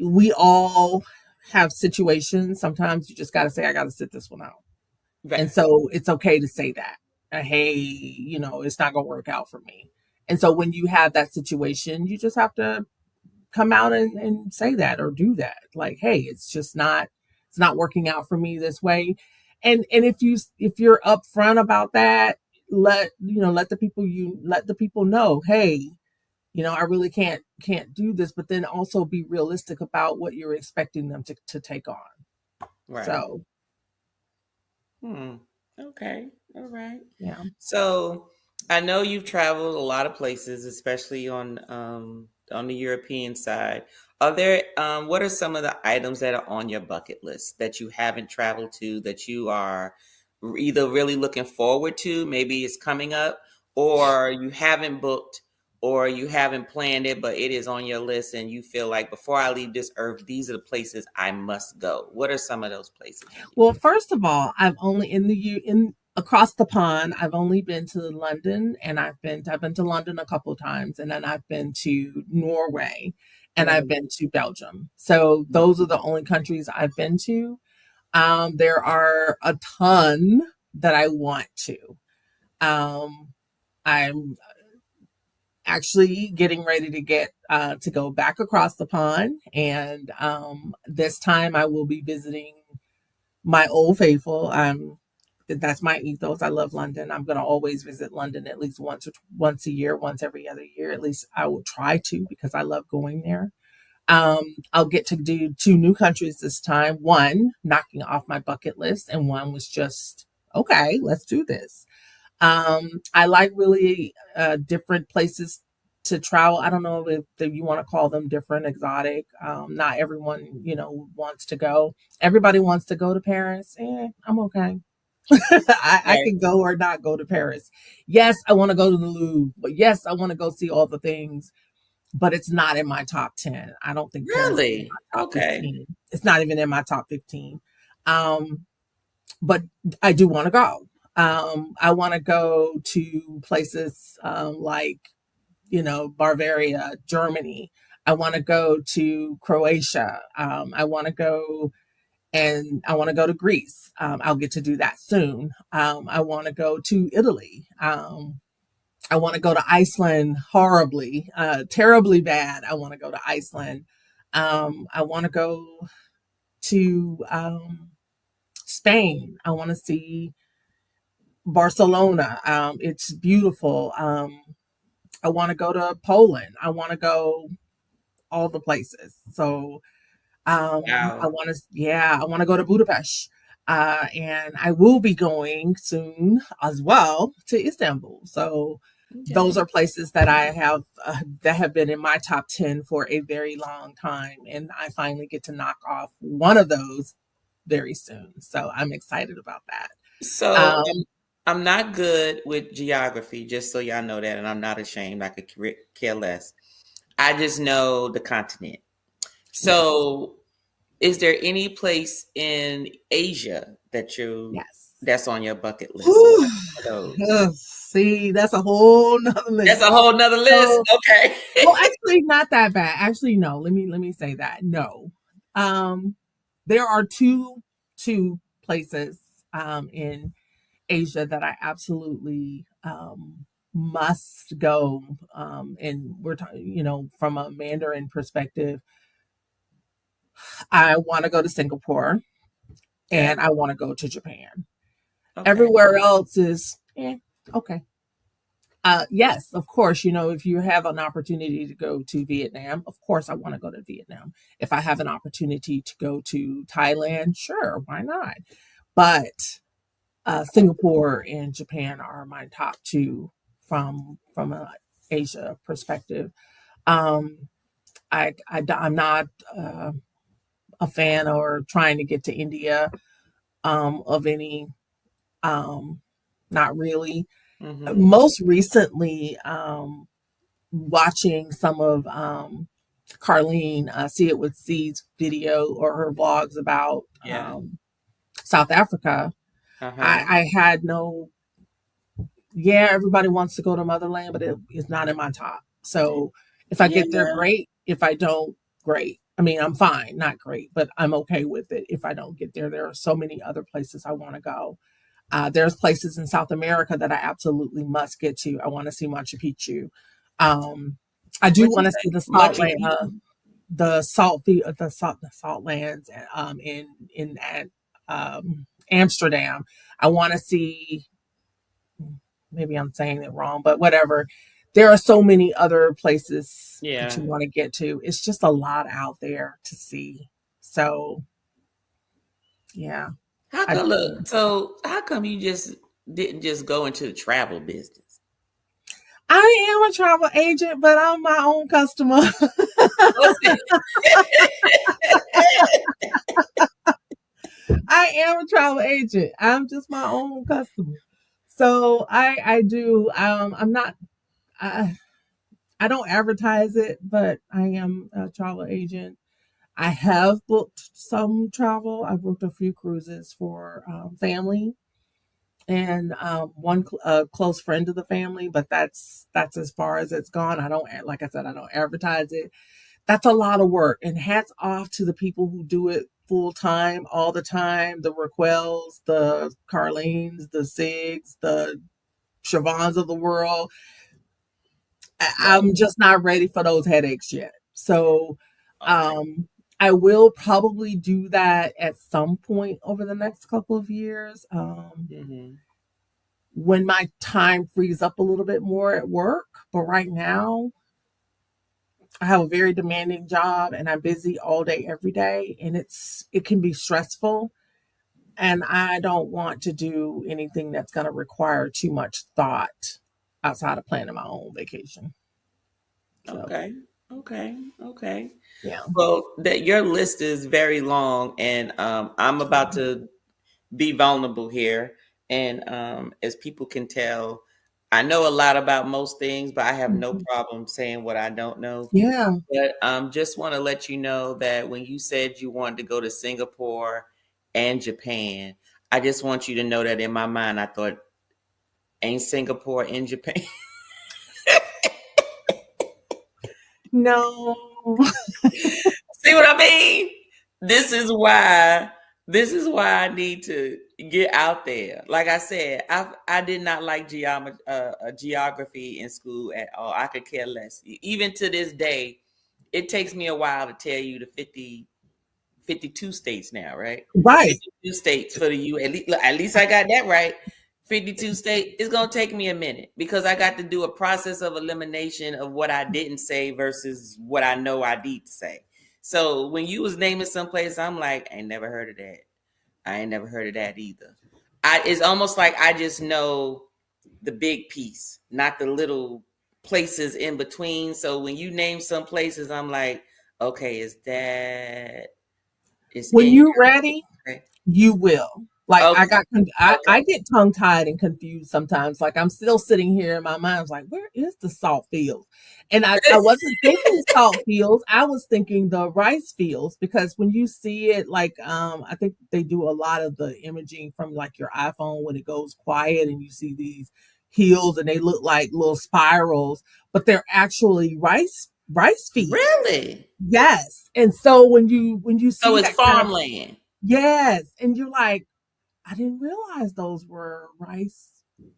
we all have situations. Sometimes you just got to say, "I got to sit this one out," Right. and so it's okay to say that. Hey, it's not gonna work out for me. And so when you have that situation, you just have to come out and say that or do that. Like, hey, it's not working out for me this way. And if you're upfront about that, let the people know, hey, I really can't do this, but then also be realistic about what you're expecting them to take on. Right. So Hmm. Okay. All right. yeah. So I know you've traveled a lot of places, especially on the European side. Are there what are some of the items that are on your bucket list that you haven't traveled to that you are either really looking forward to, maybe it's coming up, or you haven't booked or you haven't planned it, but it is on your list and you feel like before I leave this earth, these are the places I must go. What are some of those places for you? Well, first of all, I've only in across the pond. I've only been to London, and I've been to London a couple of times, and then I've been to Norway, and I've Mhm. been to Belgium. So those are the only countries I've been to. There are a ton that I want to. Um, I'm actually getting ready to get to go back across the pond, and this time I will be visiting my old faithful. That's my ethos. I love London. I'm going to always visit London at least once a year, once every other year. At least I will try to because I love going there. I'll get to do two new countries this time. One knocking off my bucket list, and one was just okay. Let's do this. I like really different places to travel. I don't know if you want to call them different, exotic. Not everyone, wants to go. Everybody wants to go to Paris. I'm okay. I Right. can go or not go to Paris. Yes, I want to go to the Louvre, but yes, I want to go see all the things. But it's not in my top 10. I don't think Paris is in Really? my top Okay. 15. It's not even in my top 15. Um, but I do want to go. I want to go to places like, Bavaria, Germany. I want to go to Croatia. I want to go to Greece. I'll get to do that soon. I want to go to Italy. I want to go to Iceland horribly, terribly bad. I want to go to Iceland. I want to go to Spain. I want to see Barcelona. It's beautiful. I want to go to Poland. I want to go all the places. So Wow. I want to go to Budapest. And I will be going soon as well to Istanbul. So those Okay. are places that have been in my top 10 for a very long time. And I finally get to knock off one of those very soon. So I'm excited about that. So Um, I'm not good with geography, just so y'all know that, and I'm not ashamed. I could care less. I just know the continent. yes, So, is there any place in Asia yes. that's on your bucket list? What Whew. are those? Ugh, see, that's a whole nother That's list. a whole nother list. So, Okay. well, actually, not that bad. Actually, no. Let me say that. No, um, there are two places in Asia that I absolutely must go. And we're talking, from a Mandarin perspective, I want to go to Singapore Okay. and I want to go to Japan. Okay. Everywhere else is okay. Yes, of course, if you have an opportunity to go to Vietnam, of course I want to go to Vietnam. If I have an opportunity to go to Thailand, sure, why not? But Singapore and Japan are my top two from a Asia perspective. Um, I'm not a fan or trying to get to India of any, um, not really. Mm-hmm. Most recently, watching some of Carlene See It With C's video or her vlogs about Yeah. South Africa. Uh-huh. I had no, yeah, everybody wants to go to Motherland, but it's not in my top. So if I get there, Yeah. great. If I don't, great. I mean, I'm fine, not great, but I'm okay with it. If I don't get there, there are so many other places I want to go. There's places in South America that I absolutely must get to. I want to see Machu Picchu. Um, I do What you want to see say? the salt Machu land, Picchu? the salt lands in at Amsterdam. I want to see. Maybe I'm saying it wrong, but whatever. There are so many other places that Yeah. you want to get to. It's just a lot out there to see. So yeah, How I come do. look, so how come you just didn't just go into the travel business? I am a travel agent, but I'm my own customer. What's it? I am a travel agent. I'm just my own customer. So I do. I'm not. I, I don't advertise it, but I am a travel agent. I have booked some travel. I've booked a few cruises for family and one close friend of the family, but that's as far as it's gone. I don't, like I said, I don't advertise it. That's a lot of work, and hats off to the people who do it full time, all the time. The Raquels, the Carlenes, the Sigs, the Siobhans of the world. Right. I'm just not ready for those headaches yet. So Okay. um I will probably do that at some point over the next couple of years. Hmm. When my time frees up a little bit more at work. But right now, I have a very demanding job and I'm busy all day, every day, and it can be stressful. And I don't want to do anything that's going to require too much thought outside of planning my own vacation. So Okay. Okay. Okay. yeah. Well, that your list is very long, and I'm about to be vulnerable here. And as people can tell, I know a lot about most things, but I have no Mhm. problem saying what I don't know. Yeah. But just want to let you know that when you said you wanted to go to Singapore and Japan, I just want you to know that in my mind, I thought, ain't Singapore in Japan? No. See what I mean? This is why. This is why I need to get out there. Like I said, I did not like geography in school at all. I could care less. Even to this day, it takes me a while to tell you the 52 states now, right? Right. 52 states for the U. At least I got that right. 52 states. It's gonna take me a minute because I got to do a process of elimination of what I didn't say versus what I know I need to say. So when you was naming some place, I'm like, I ain't never heard of that. I ain't never heard of that either. It's almost like I just know the big piece, not the little places in between. So when you name some places, I'm like, okay, is that it's When in you're ready, your you will. Like okay, I okay. get tongue tied and confused sometimes. Like I'm still sitting here in my mind, I was like, where is the salt field? And I wasn't thinking salt fields. I was thinking the rice fields because when you see it, like I think they do a lot of the imaging from like your iPhone when it goes quiet and you see these hills and they look like little spirals, but they're actually rice fields. Really? Yes. And so when you So see it's that kind of farmland. yes, and you're like, I didn't realize those were rice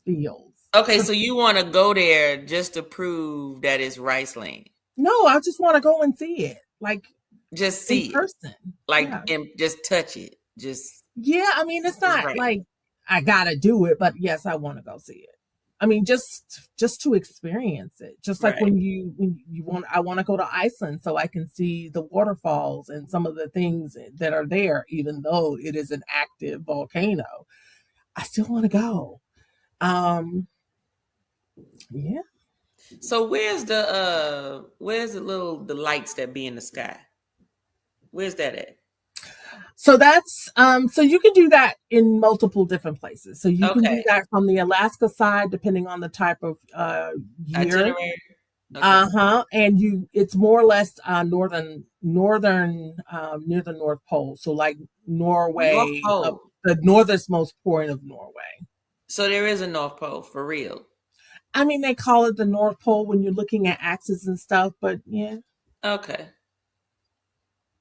fields. Okay, But so you want to go there just to prove that it's rice land. no, I just want to go and see it, like Just in see it. person. Like Yeah. and just touch it. Yeah, I mean, it's Just not right. like I gotta do it, but yes, I want to go see it. I mean, just to experience it. Just like Right. when you want I want to go to Iceland so I can see the waterfalls and some of the things that are there, even though it is an active volcano. I still want to go. Um, yeah. So where's the lights that be in the sky? Where's that at? So that's so you can do that in multiple different places. So you can do Okay. that from the Alaska side, depending on the type of year. Itinerary. Okay. Uh-huh. And you it's more or less northern near the North Pole. So like North Norway, up Pole. the northernmost point of Norway. So there is a North Pole for real. I mean they call it the North Pole when you're looking at axes and stuff, but yeah, Okay.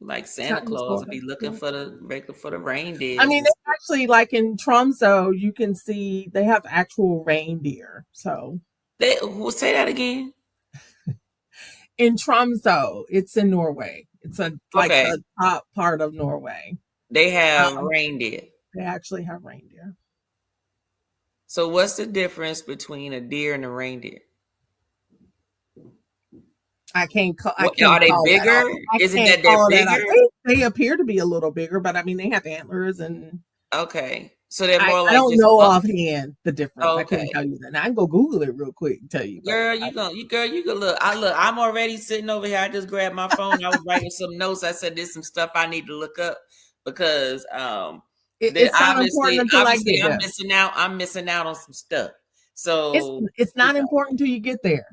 Like it's Santa not just Claus would northern. be looking Yeah. for the I reindeers mean, and they stuff. actually like in Tromso, you can see they have actual reindeer. So Say that again. in Tromso, it's in Norway. It's like Okay. the top part of Norway. They have Um, reindeer. they actually have reindeer. So what's the difference between a deer and a reindeer? I What are can't they call that bigger? out. I Is it can't that they're call that out. bigger? They appear to be a little bigger, but I mean they have antlers and Okay. So they're I, more I like don't just know up. offhand the difference. I couldn't Okay. tell you that. Now I can go Google it real quick and tell you, but Girl, you can look. I'm already sitting over here. I just grabbed my phone. I was writing some notes. I said there's some stuff I need to look up because that it's not important until I obviously get there. I'm missing out on some stuff. It's So, it's you not know, important until you get there.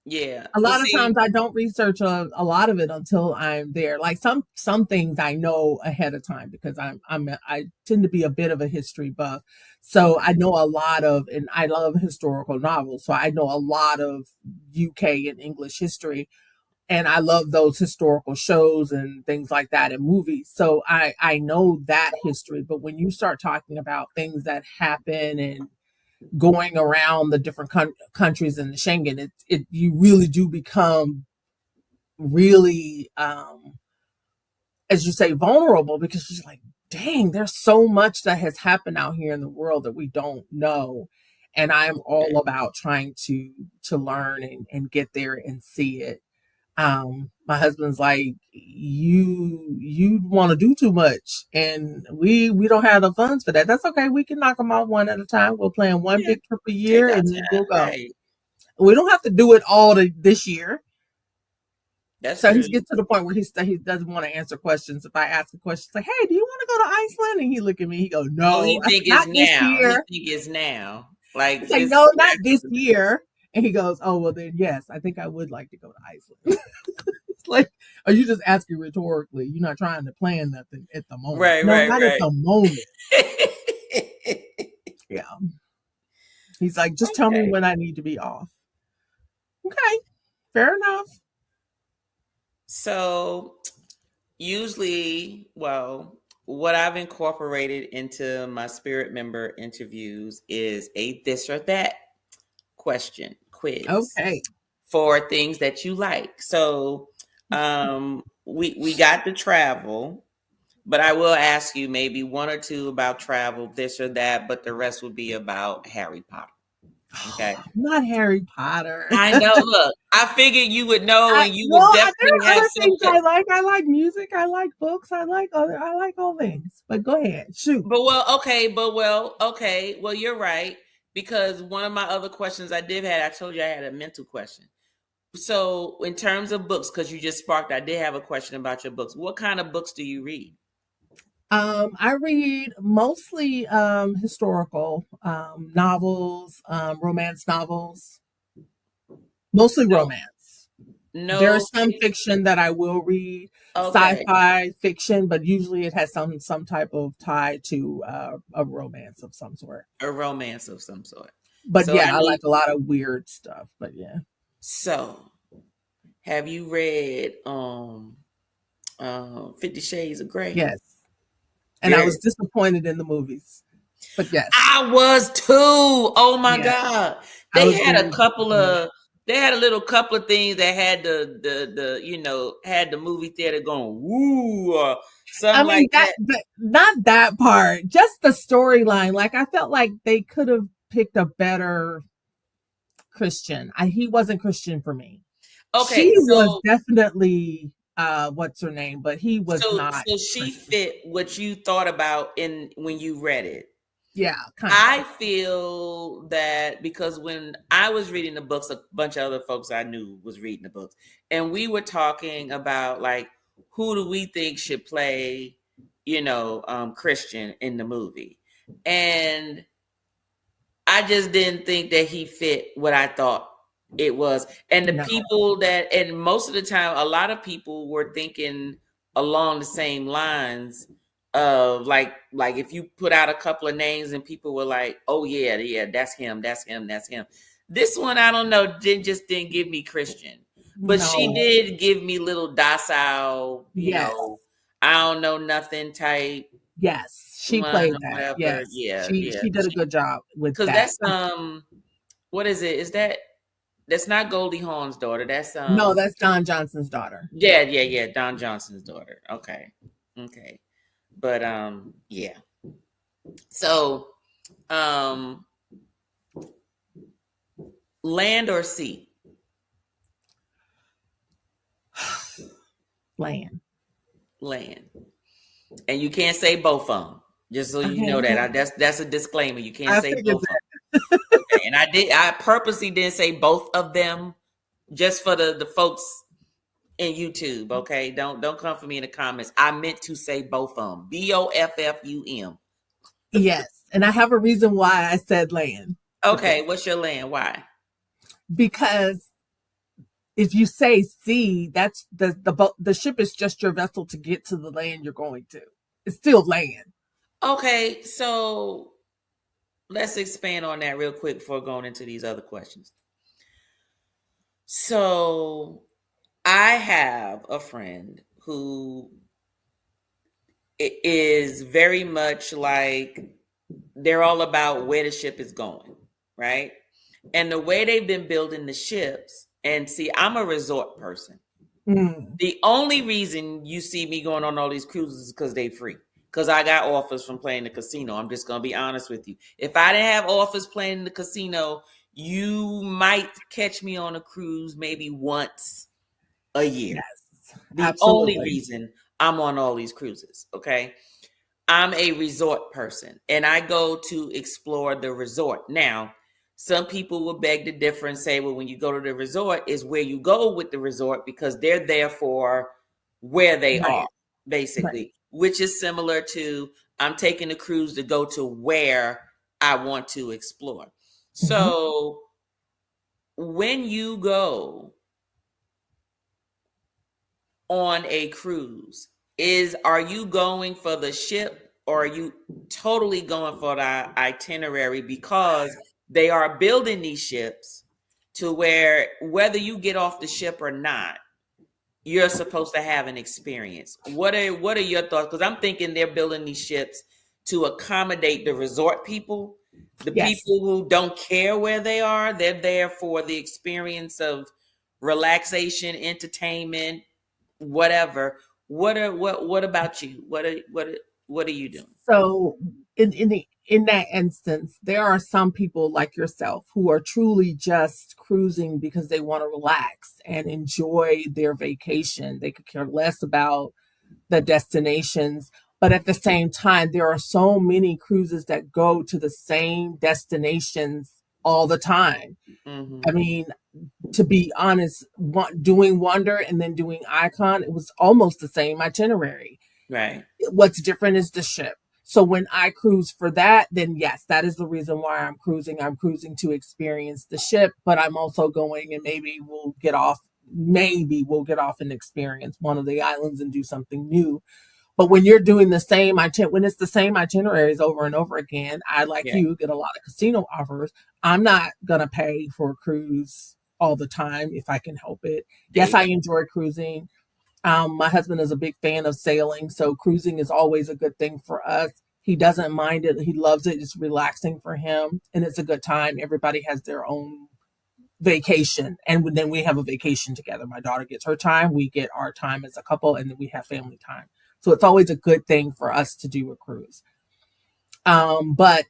yeah. A But lot of see, times I don't research a lot of it until I'm there. Like some things I know ahead of time because I tend to be a bit of a history buff. So I know a lot of and I love historical novels. So I know a lot of UK and English history and I love those historical shows and things like that and movies. So I know that history, but when you start talking about things that happen and going around the different countries in the Schengen, it you really do become really, as you say, vulnerable because you're like, dang, there's so much that has happened out here in the world that we don't know. And I'm all about trying to learn and get there and see it. My husband's like, you want to do too much, and we don't have the funds for that. That's okay. We can knock them off one at a time. We'll plan one yeah, big trip a take year, our and we'll time. go. Right. We don't have to do it all this year. That's So true. he's get to the point where he doesn't want to answer questions. If I ask a question, it's like, "Hey, do you want to go to Iceland?" And he look at me. He go, Oh, "No." he I said, think "Not it's this now. He year." think it's now. Like It's like, it's "No, not this year." And he goes, "Oh well, then yes, I think I would like to go to Iceland." It's like, are you just asking rhetorically? You're not trying to plan nothing at the moment. right, No, right, not at right. the moment. Yeah. He's like, just tell me Okay. when I need to be off. Okay, fair enough. So usually, well, what I've incorporated into my spirit member interviews is a this or that question quiz Okay. for things that you like. So we got to travel. But I will ask you maybe one or two about travel, this or that, but the rest will be about Harry Potter. Okay. Not Harry Potter. I know. Look, I figured you would know, and you Well, would there definitely are have other things something. I like. I like music. I like books. I like all things. But go ahead, shoot. Okay. Well, you're right, because one of my other questions I did have, I told you I had a mental question. So, in terms of books, because you just sparked, I did have a question about your books. What kind of books do you read? I read mostly historical novels, romance novels, mostly No, romance. no. There's some fiction that I will read, Okay, sci-fi fiction, but usually it has some type of tie to a romance of some sort. a romance of some sort. But So, I yeah, I need. like a lot of weird stuff. But yeah, So, have you read 50 Shades of Grey? yes. And I Very. was disappointed in the movies, but yes, I was too. Oh my yeah, God. I They was had a very couple disappointed. of they had a little couple of things that had had the movie theater going woo or I something mean like that. not that part, just the storyline. Like I felt like they could have picked a better Christian. He wasn't Christian for me. She Okay, was so definitely what's her name, but he was so not so she Christian. fit what you thought about in when you read it. Yeah, kind I of. feel that because when I was reading the books, a bunch of other folks I knew was reading the books, and we were talking about like who do we think should play, Christian in the movie, and I just didn't think that he fit what I thought it was. And the No. people that, and most of the time, a lot of people were thinking along the same lines of like if you put out a couple of names and people were like, oh yeah, that's him, that's him, that's him. This one, I don't know, didn't give me Christian, but she No. did give me little docile, Yes. I don't know nothing type, Yes. She played that. whatever. Yes. Yeah, yeah. She did a good job with Because that. that's what is it? Is that's not Goldie Hawn's daughter? That's No, that's Don Johnson's daughter. yeah, Don Johnson's daughter. Okay, but yeah. So um, land or sea? Land. Land, and you can't say both of them. Just so you know Okay. that that's a disclaimer. You can't I say figured both of them. Okay, and I purposely didn't say both of them just for the folks in YouTube, okay? Don't come for me in the comments. I meant to say both of them. BOFFUM. yes. And I have a reason why I said land. Okay, what's your land? Why? Because if you say sea, that's the boat. The ship is just your vessel to get to the land you're going to. It's still land. Okay, so let's expand on that real quick before going into these other questions. So I have a friend who is very much like they're all about where the ship is going, right? And the way they've been building the ships, and see, I'm a resort person. Mm. The only reason you see me going on all these cruises is because they free. Because I got offers from playing the casino. I'm just gonna be honest with you. If I didn't have offers playing the casino, you might catch me on a cruise maybe once a year. Yes, The only absolutely. reason I'm on all these cruises, okay? I'm a resort person and I go to explore the resort. Now, some people will beg to differ and say, well, when you go to the resort is where you go with the resort because they're there for where they Right, are, right. basically, which is similar to I'm taking a cruise to go to where I want to explore. Hmm. So when you go on a cruise, are you going for the ship or are you totally going for the itinerary, because they are building these ships to where whether you get off the ship or not, you're supposed to have an experience. What are your thoughts? Because I'm thinking they're building these ships to accommodate the resort people, the Yes. people who don't care where they are. They're there for the experience of relaxation, entertainment, whatever. What about you? What are you doing? So in that instance, there are some people like yourself who are truly just cruising because they want to relax and enjoy their vacation. They could care less about the destinations. But at the same time, there are so many cruises that go to the same destinations all the time. I Hmm. mean, to be honest, doing Wonder and then doing Icon, it was almost the same itinerary. Right. What's different is the ship. So when I cruise for that, then yes, that is the reason why I'm cruising. I'm cruising to experience the ship, but I'm also going and maybe we'll get off and experience one of the islands and do something new. But when you're doing the same when it's the same itineraries over and over again, I, like Yeah. you, get a lot of casino offers. I'm not gonna pay for a cruise all the time if I can help it. There Yes, you I go. enjoy cruising. My husband is a big fan of sailing, so cruising is always a good thing for us. He doesn't mind it. He loves it. It's relaxing for him, and it's a good time. Everybody has their own vacation, and then we have a vacation together. My daughter gets her time, we get our time as a couple, and then we have family time. So it's always a good thing for us to do a cruise. But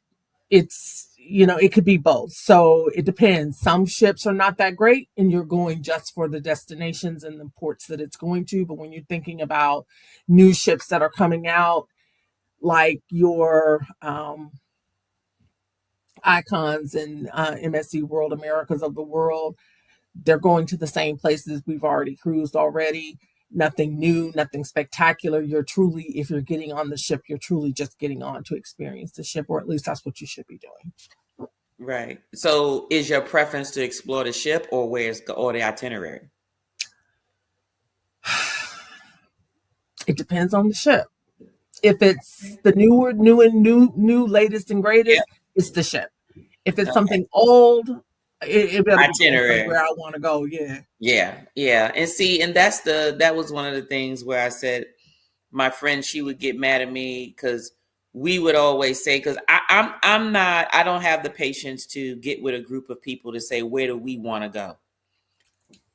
it could be both. So it depends. Some ships are not that great, and you're going just for the destinations and the ports that it's going to. But when you're thinking about new ships that are coming out, like your icons and MSC World Americas of the world, they're going to the same places we've already cruised already. Nothing new, nothing spectacular. If you're getting on the ship, you're truly just getting on to experience the ship, or at least that's what you should be doing. Right. So, is your preference to explore the ship or the itinerary? It depends on the ship. If it's the new, latest and Yeah. greatest, it's the ship. If it's Okay. something old, it better be going Itinerary. somewhere I want to go. Yeah. Yeah, yeah. And see, and that was one of the things where I said my friend, she would get mad at me because we would always say, because I'm not, I don't have the patience to get with a group of people to say, where do we want to go?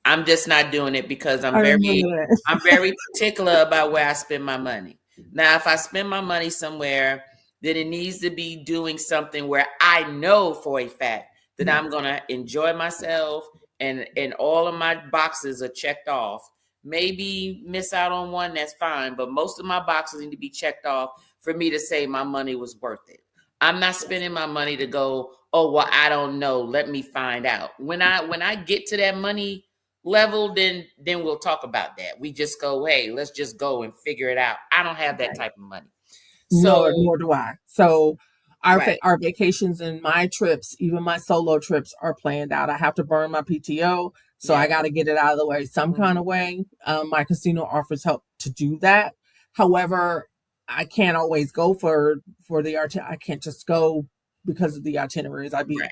I'm just not doing it because I remember that. I'm very particular about where I spend my money. Now, if I spend my money somewhere, then it needs to be doing something where I know for a fact that Yeah. I'm going to enjoy myself and all of my boxes are checked off. Maybe miss out on one, that's fine, but most of my boxes need to be checked off for me to say my money was worth it. I'm not spending my money to go, oh well, I don't know, let me find out. When I get to that money level, then we'll talk about that. We just go, hey, let's just go and figure it out. I don't have that Right. type of money. So, Nor do I. So right. our vacations and my trips, even my solo trips, are planned out. I have to burn my PTO, so I Yeah. got to get it out of the way some kind Mhm. of way. My casino offers help to do that. However, I can't always go for the art. I can't just go because of the itineraries. I'd be, Right.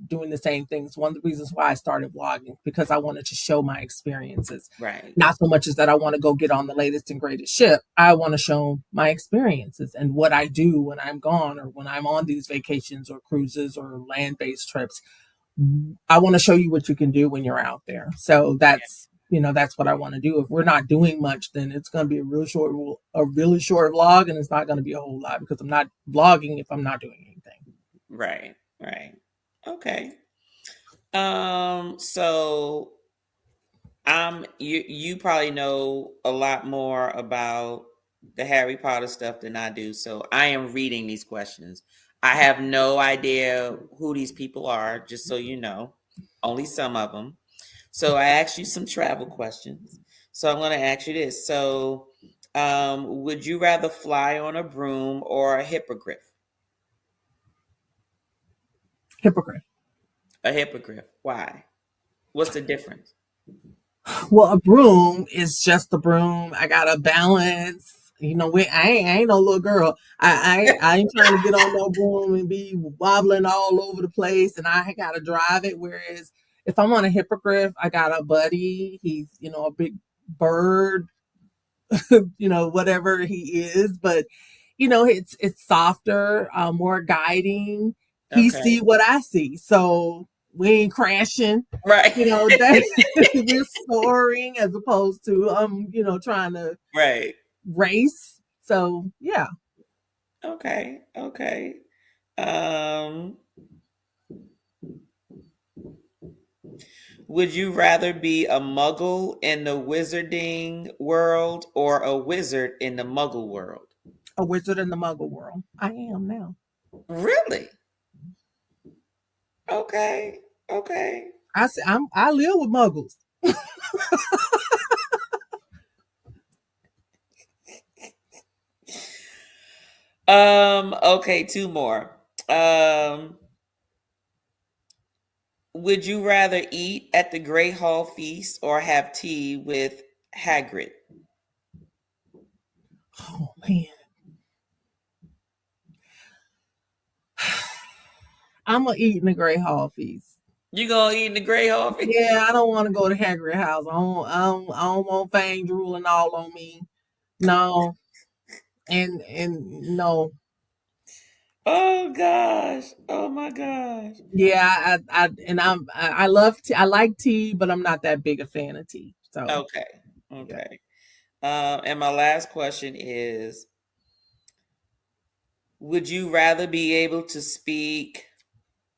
doing the same things. One of the reasons why I started vlogging, because I wanted to show my experiences. Right. Not so much as that I want to go get on the latest and greatest ship. I want to show my experiences and what I do when I'm gone or when I'm on these vacations or cruises or land based trips. I want to show you what you can do when you're out there. So that's what I want to do. If we're not doing much, then it's going to be a really short vlog, and it's not going to be a whole lot because I'm not vlogging if I'm not doing anything. Right. Right. Okay. So you probably know a lot more about the Harry Potter stuff than I do. So I am reading these questions. I have no idea who these people are, just so you know. Only some of them. So I asked you some travel questions. So I'm going to ask you this. So, would you rather fly on a broom or a hippogriff? Hypocrite. A hippogriff. Why? What's the difference? Well, a broom is just a broom. I got to balance. I ain't no little girl. I ain't trying to get on no broom and be wobbling all over the place, and I got to drive it. Whereas if I'm on a hippogriff, I got a buddy. He's a big bird, whatever he is, but it's softer, more guiding. He Okay. see what I see, so we ain't crashing. Right. That we're soaring as opposed to trying to Right. race. So yeah. Okay. Okay. Um, would you rather be a muggle in the wizarding world or a wizard in the muggle world? A wizard in the muggle world. I am now. Really? Okay. Okay. I live with muggles. Okay, two more. Um, would you rather eat at the Great Hall feast or have tea with Hagrid? Oh man. I'm gonna eat in the Great Hall feast. You gonna eat in the Great Hall feast? Yeah, I don't want to go to Hagrid house. I don't want Fang drooling all on me. No, and no. Oh gosh. Oh my gosh. Yeah, I love tea. I like tea, but I'm not that big a fan of tea. So Okay. yeah. Okay. And my last question is, would you rather be able to speak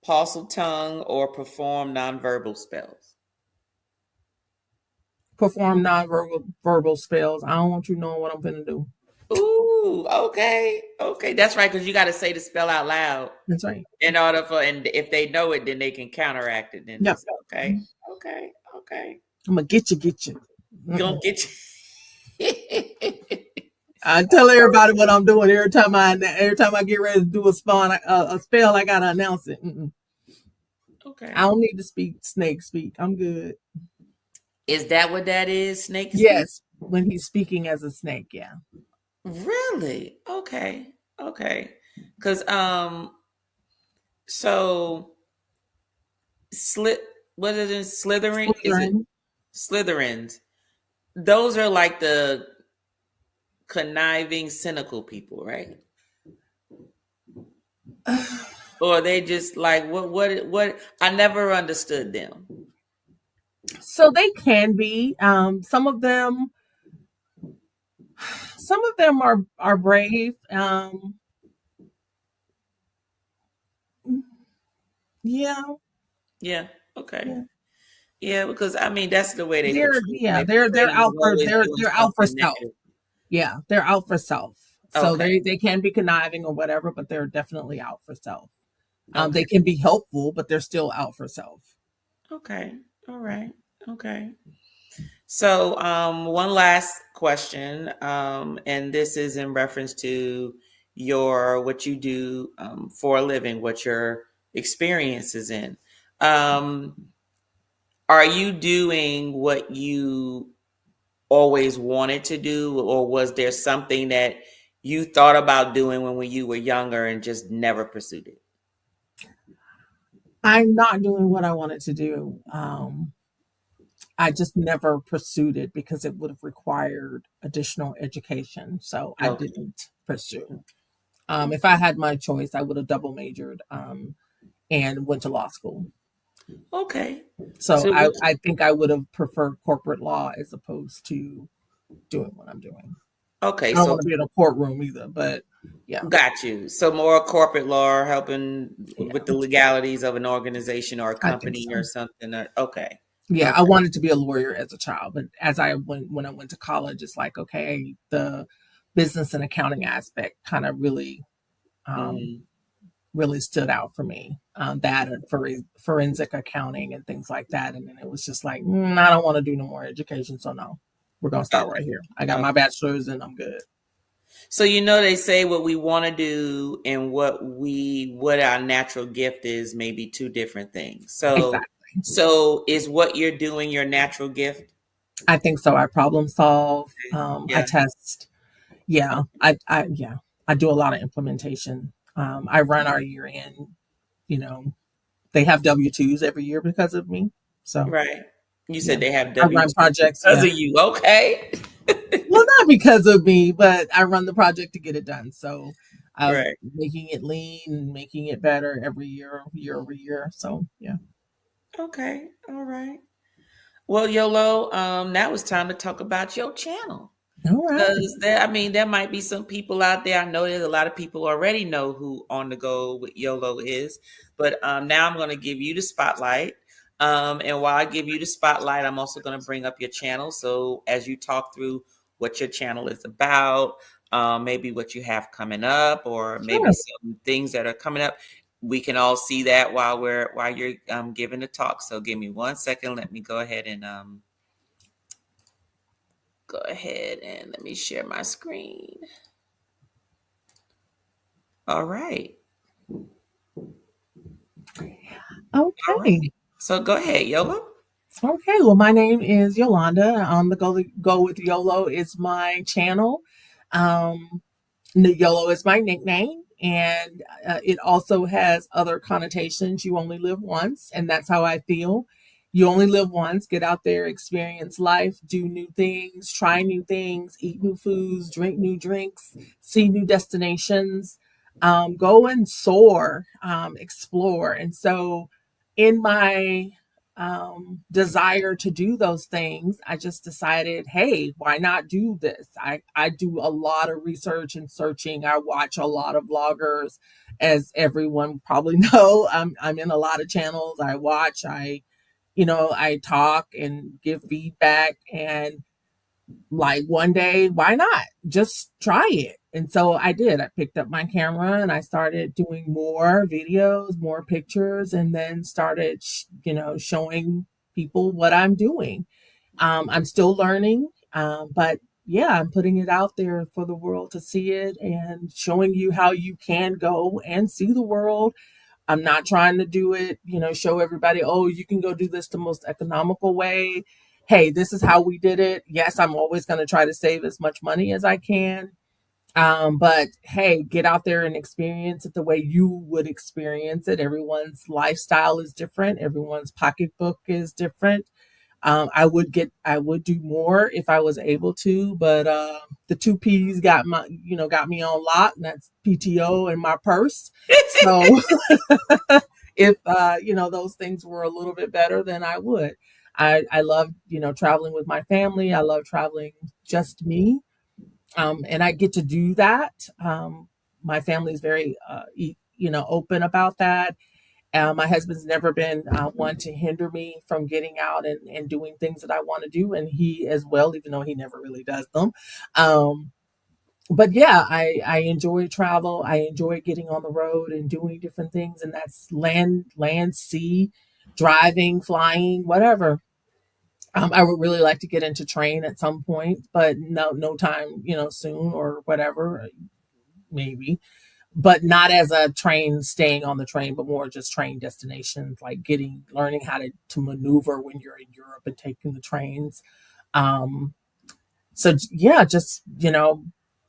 parcel tongue or perform nonverbal spells? Perform non-verbal spells. I don't want you knowing what I'm gonna do. Ooh, okay. Okay. That's right, because you got to say the spell out loud That's right. in order for, and if they know it, then they can counteract it. Then Yep. it's okay. Okay. Okay. I'm gonna get you. Gonna Mm-mm. get you. I tell everybody what I'm doing every time I get ready to do a spell. I gotta announce it. Mm-mm. Okay. I don't need to speak snake speak. I'm good. Is that what that is? Snake speak? Yes, when he's speaking as a snake. Yeah. Really? Okay. Okay. Because so slit what is it? Slithering? Is it Slytherin. Slytherins? Those are like the conniving, cynical people, right? Or they just like what I never understood them. So they can be. Some of them are brave. Yeah, Yeah. Okay. yeah. Yeah, because I mean that's the way they They're portray them. yeah, They portray they're them as out for always doing they're out for something self. negative. Yeah, they're out for self. So Okay. they can be conniving or whatever, but they're definitely out for self. Okay. They can be helpful, but they're still out for self. Okay. All right. Okay. So, one last question, and this is in reference to your what you do for a living, what your experience is in. Um, are you doing what you always wanted to do, or was there something that you thought about doing when you were younger and just never pursued it? I'm not doing what I wanted to do. I just never pursued it because it would have required additional education. So I Okay. didn't pursue. If I had my choice, I would have double majored and went to law school. Okay. So So, I think I would have preferred corporate law as opposed to doing what I'm doing. okay. I don't So want to be in a courtroom either, but yeah, got you. So more corporate law, helping yeah, with the legalities of an organization or a I think company or so. something. Okay. Yeah, I Okay. wanted to be a lawyer as a child, but as I went when I went to college, it's like okay, the business and accounting aspect kind of um, Mm, really stood out for me. That and forensic accounting and things like that, and then it was just like I don't want to do no more education, so no, we're gonna start right okay. here. I got my Okay. bachelor's and I'm good. So they say what we want to do and what our natural gift is maybe two different things. So Exactly. is what you're doing your natural gift? I think so. I problem solve. I Yeah. test. Yeah. Yeah. I do a lot of implementation. I run our year end. You know, they have W-2s every year because of me. So Right. You yeah, said they have I W run two projects. because Yeah. of you. Okay. Well, not because of me, but I run the project to get it done. So I'm Right. making it lean and making it better every year over year. So yeah. Okay. All right. Well, Yolo, now it's time to talk about your channel. All right. Because there, I mean, there might be some people out there. I know there's a lot of people already know who On the Go with YOLO is, but now I'm going to give you the spotlight. And while I give you the spotlight, I'm also going to bring up your channel. So as you talk through what your channel is about, maybe what you have coming up, or maybe Sure. some things that are coming up, we can all see that while you're giving the talk. So give me 1 second. Let me go ahead and let me share my screen. All right. All Okay. right. So go ahead, Yolo. Okay. Well, my name is Yolanda. On the Go with Yolo is my channel. Um, YOLO is my nickname, and it also has other connotations. You only live once, and that's how I feel. You only live once. Get out there, experience life, do new things, try new things, eat new foods, drink new drinks, see new destinations, go and soar, explore. And so, in my desire to do those things, I just decided, hey, why not do this? I do a lot of research and searching. I watch a lot of vloggers, as everyone probably know. I'm in a lot of channels. I watch, I talk and give feedback, and like one day, why not just try it? And so I did. I picked up my camera and I started doing more videos, more pictures, and then started showing people what I'm doing. I'm still learning, but yeah, I'm putting it out there for the world to see it and showing you how you can go and see the world. I'm not trying to do it, show everybody, oh, you can go do this the most economical way. Hey, this is how we did it. Yes, I'm always going to try to save as much money as I can. But hey, get out there and experience it the way you would experience it. Everyone's lifestyle is different. Everyone's pocketbook is different. I would do more if I was able to, but the two P's got me on lock, and that's PTO and my purse. So if those things were a little bit better, then I would. I love traveling with my family. I love traveling just me, and I get to do that. My family is very open about that. My husband's never been one to hinder me from getting out and doing things that I want to do, and he as well, even though he never really does them. Um, but yeah, I enjoy travel. I enjoy getting on the road and doing different things, and that's land, sea, driving, flying, whatever. I would really like to get into train at some point, but no time, soon or whatever, maybe, but not as a train staying on the train, but more just train destinations, like learning how to maneuver when you're in Europe and taking the trains. Um, so yeah, just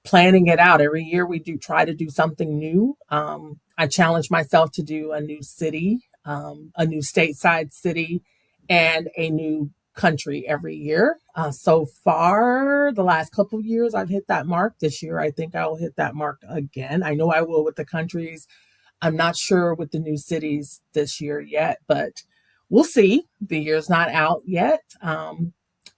planning it out. Every year we do try to do something new. I challenge myself to do a new city, a new stateside city, and a new country every year. So far, the last couple of years, I've hit that mark. This year, I think I will hit that mark again. I know I will with the countries. I'm not sure with the new cities this year yet, but we'll see. The year's not out yet.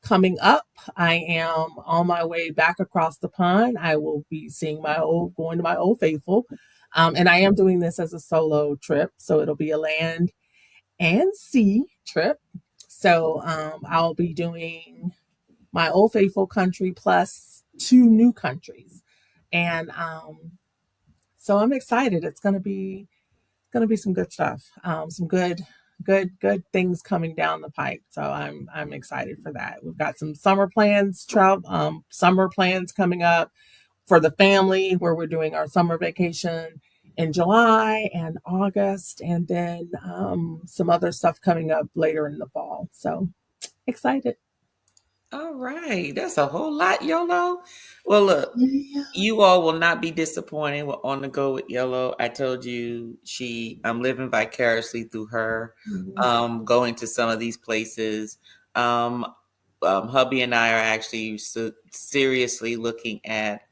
Coming up, I am on my way back across the pond. I will be going to my old faithful. And I am doing this as a solo trip. So it'll be a land and sea trip. So I'll be doing my old faithful country plus two new countries. And so I'm excited. It's going to be some good stuff. Some good things coming down the pike. So I'm excited for that. We've got some summer plans coming up for the family, where we're doing our summer vacation in July and August, and then some other stuff coming up later in the fall. So excited. All right. That's a whole lot, Yolo. Well, look, Yeah. you all will not be disappointed with On the Go with Yolo. I told you I'm living vicariously through her, going to some of these places. Um, hubby and I are actually seriously looking at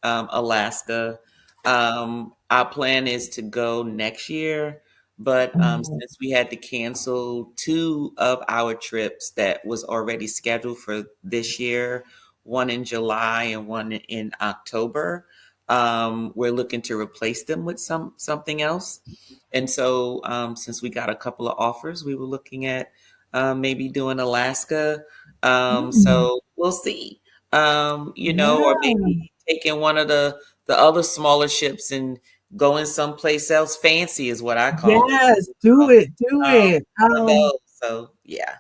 Alaska. Our plan is to go next year. But Mhm. since we had to cancel two of our trips that was already scheduled for this year, one in July and one in October, we're looking to replace them with something else. And so, since we got a couple of offers, we were looking at maybe doing Alaska. Mm. So we'll see. Or Yeah. maybe taking one of the other smaller ships and going someplace else fancy is what I call it. Yes, do it, do it. One of those. So yeah.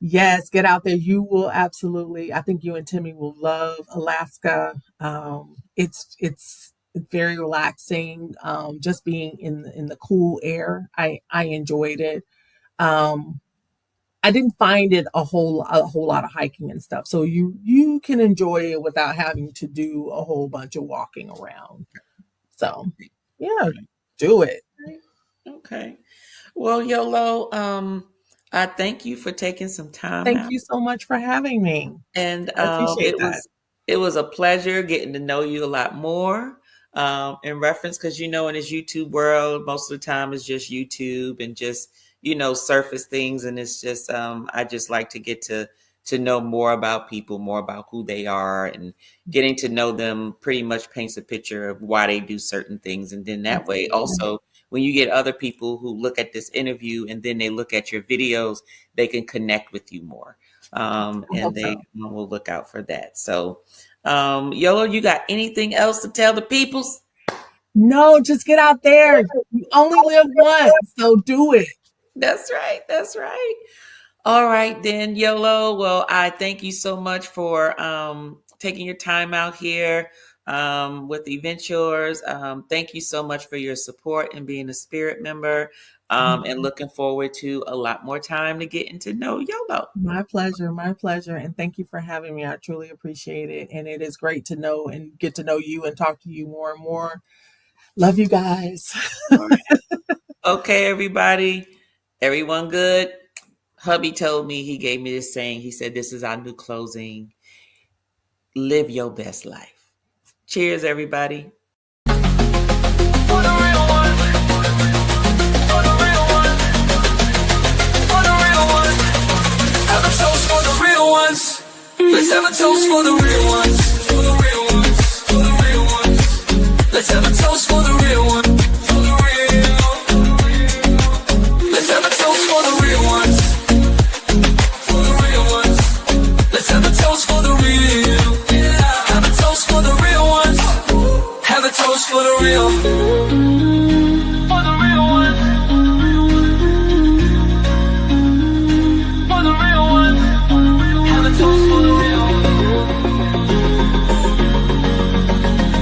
Yes, get out there. You will absolutely. I think you and Timmy will love Alaska. It's very relaxing. Just being in the cool air. I enjoyed it. Um, I didn't find it a whole lot of hiking and stuff. So you can enjoy it without having to do a whole bunch of walking around. So yeah, do it. Okay. Okay. Well, Yolo, I thank you for taking some time Thank out. you so much for having me. And I appreciate that. it was a pleasure getting to know you a lot more. In reference, because in this YouTube world, most of the time it's just YouTube and just surface things, and it's just I just like to get to know more about people, more about who they are, and getting to know them pretty much paints a picture of why they do certain things, and then that way Absolutely. also when you get other people who look at this interview and then they look at your videos, they can connect with you more, I and hope they so. will look out for that. So, Yolo, you got anything else to tell the peoples? No, just get out there. You only live once, so do it. That's right. That's right. All right, then, Yolo. Well, I thank you so much for taking your time out here with Event Yours. Thank you so much for your support and being a spirit member, and Mhm. looking forward to a lot more time to getting to know Yolo. My pleasure, my pleasure. And thank you for having me. I truly appreciate it. And it is great to know and get to know you and talk to you more and more. Love you guys. All right. Okay, everybody. Everyone good? Hubby told me, he gave me this saying. He said, this is our new closing. Live your best life. Cheers, everybody. For the real one, for the real one, for the real one. Have a toast for the real ones. Let's have a toast for the real ones, for the real ones, for the real ones. Let's have a toast for the real one, for the real. Let's have a toast for the real ones, for the real ones. Let's have a toast for the real. Have a toast for the real ones. Have a toast for the real. For the real ones. For the real ones. Have a toast for the real.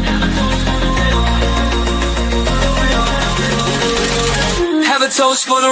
Have a toast for the real. Have a toast for the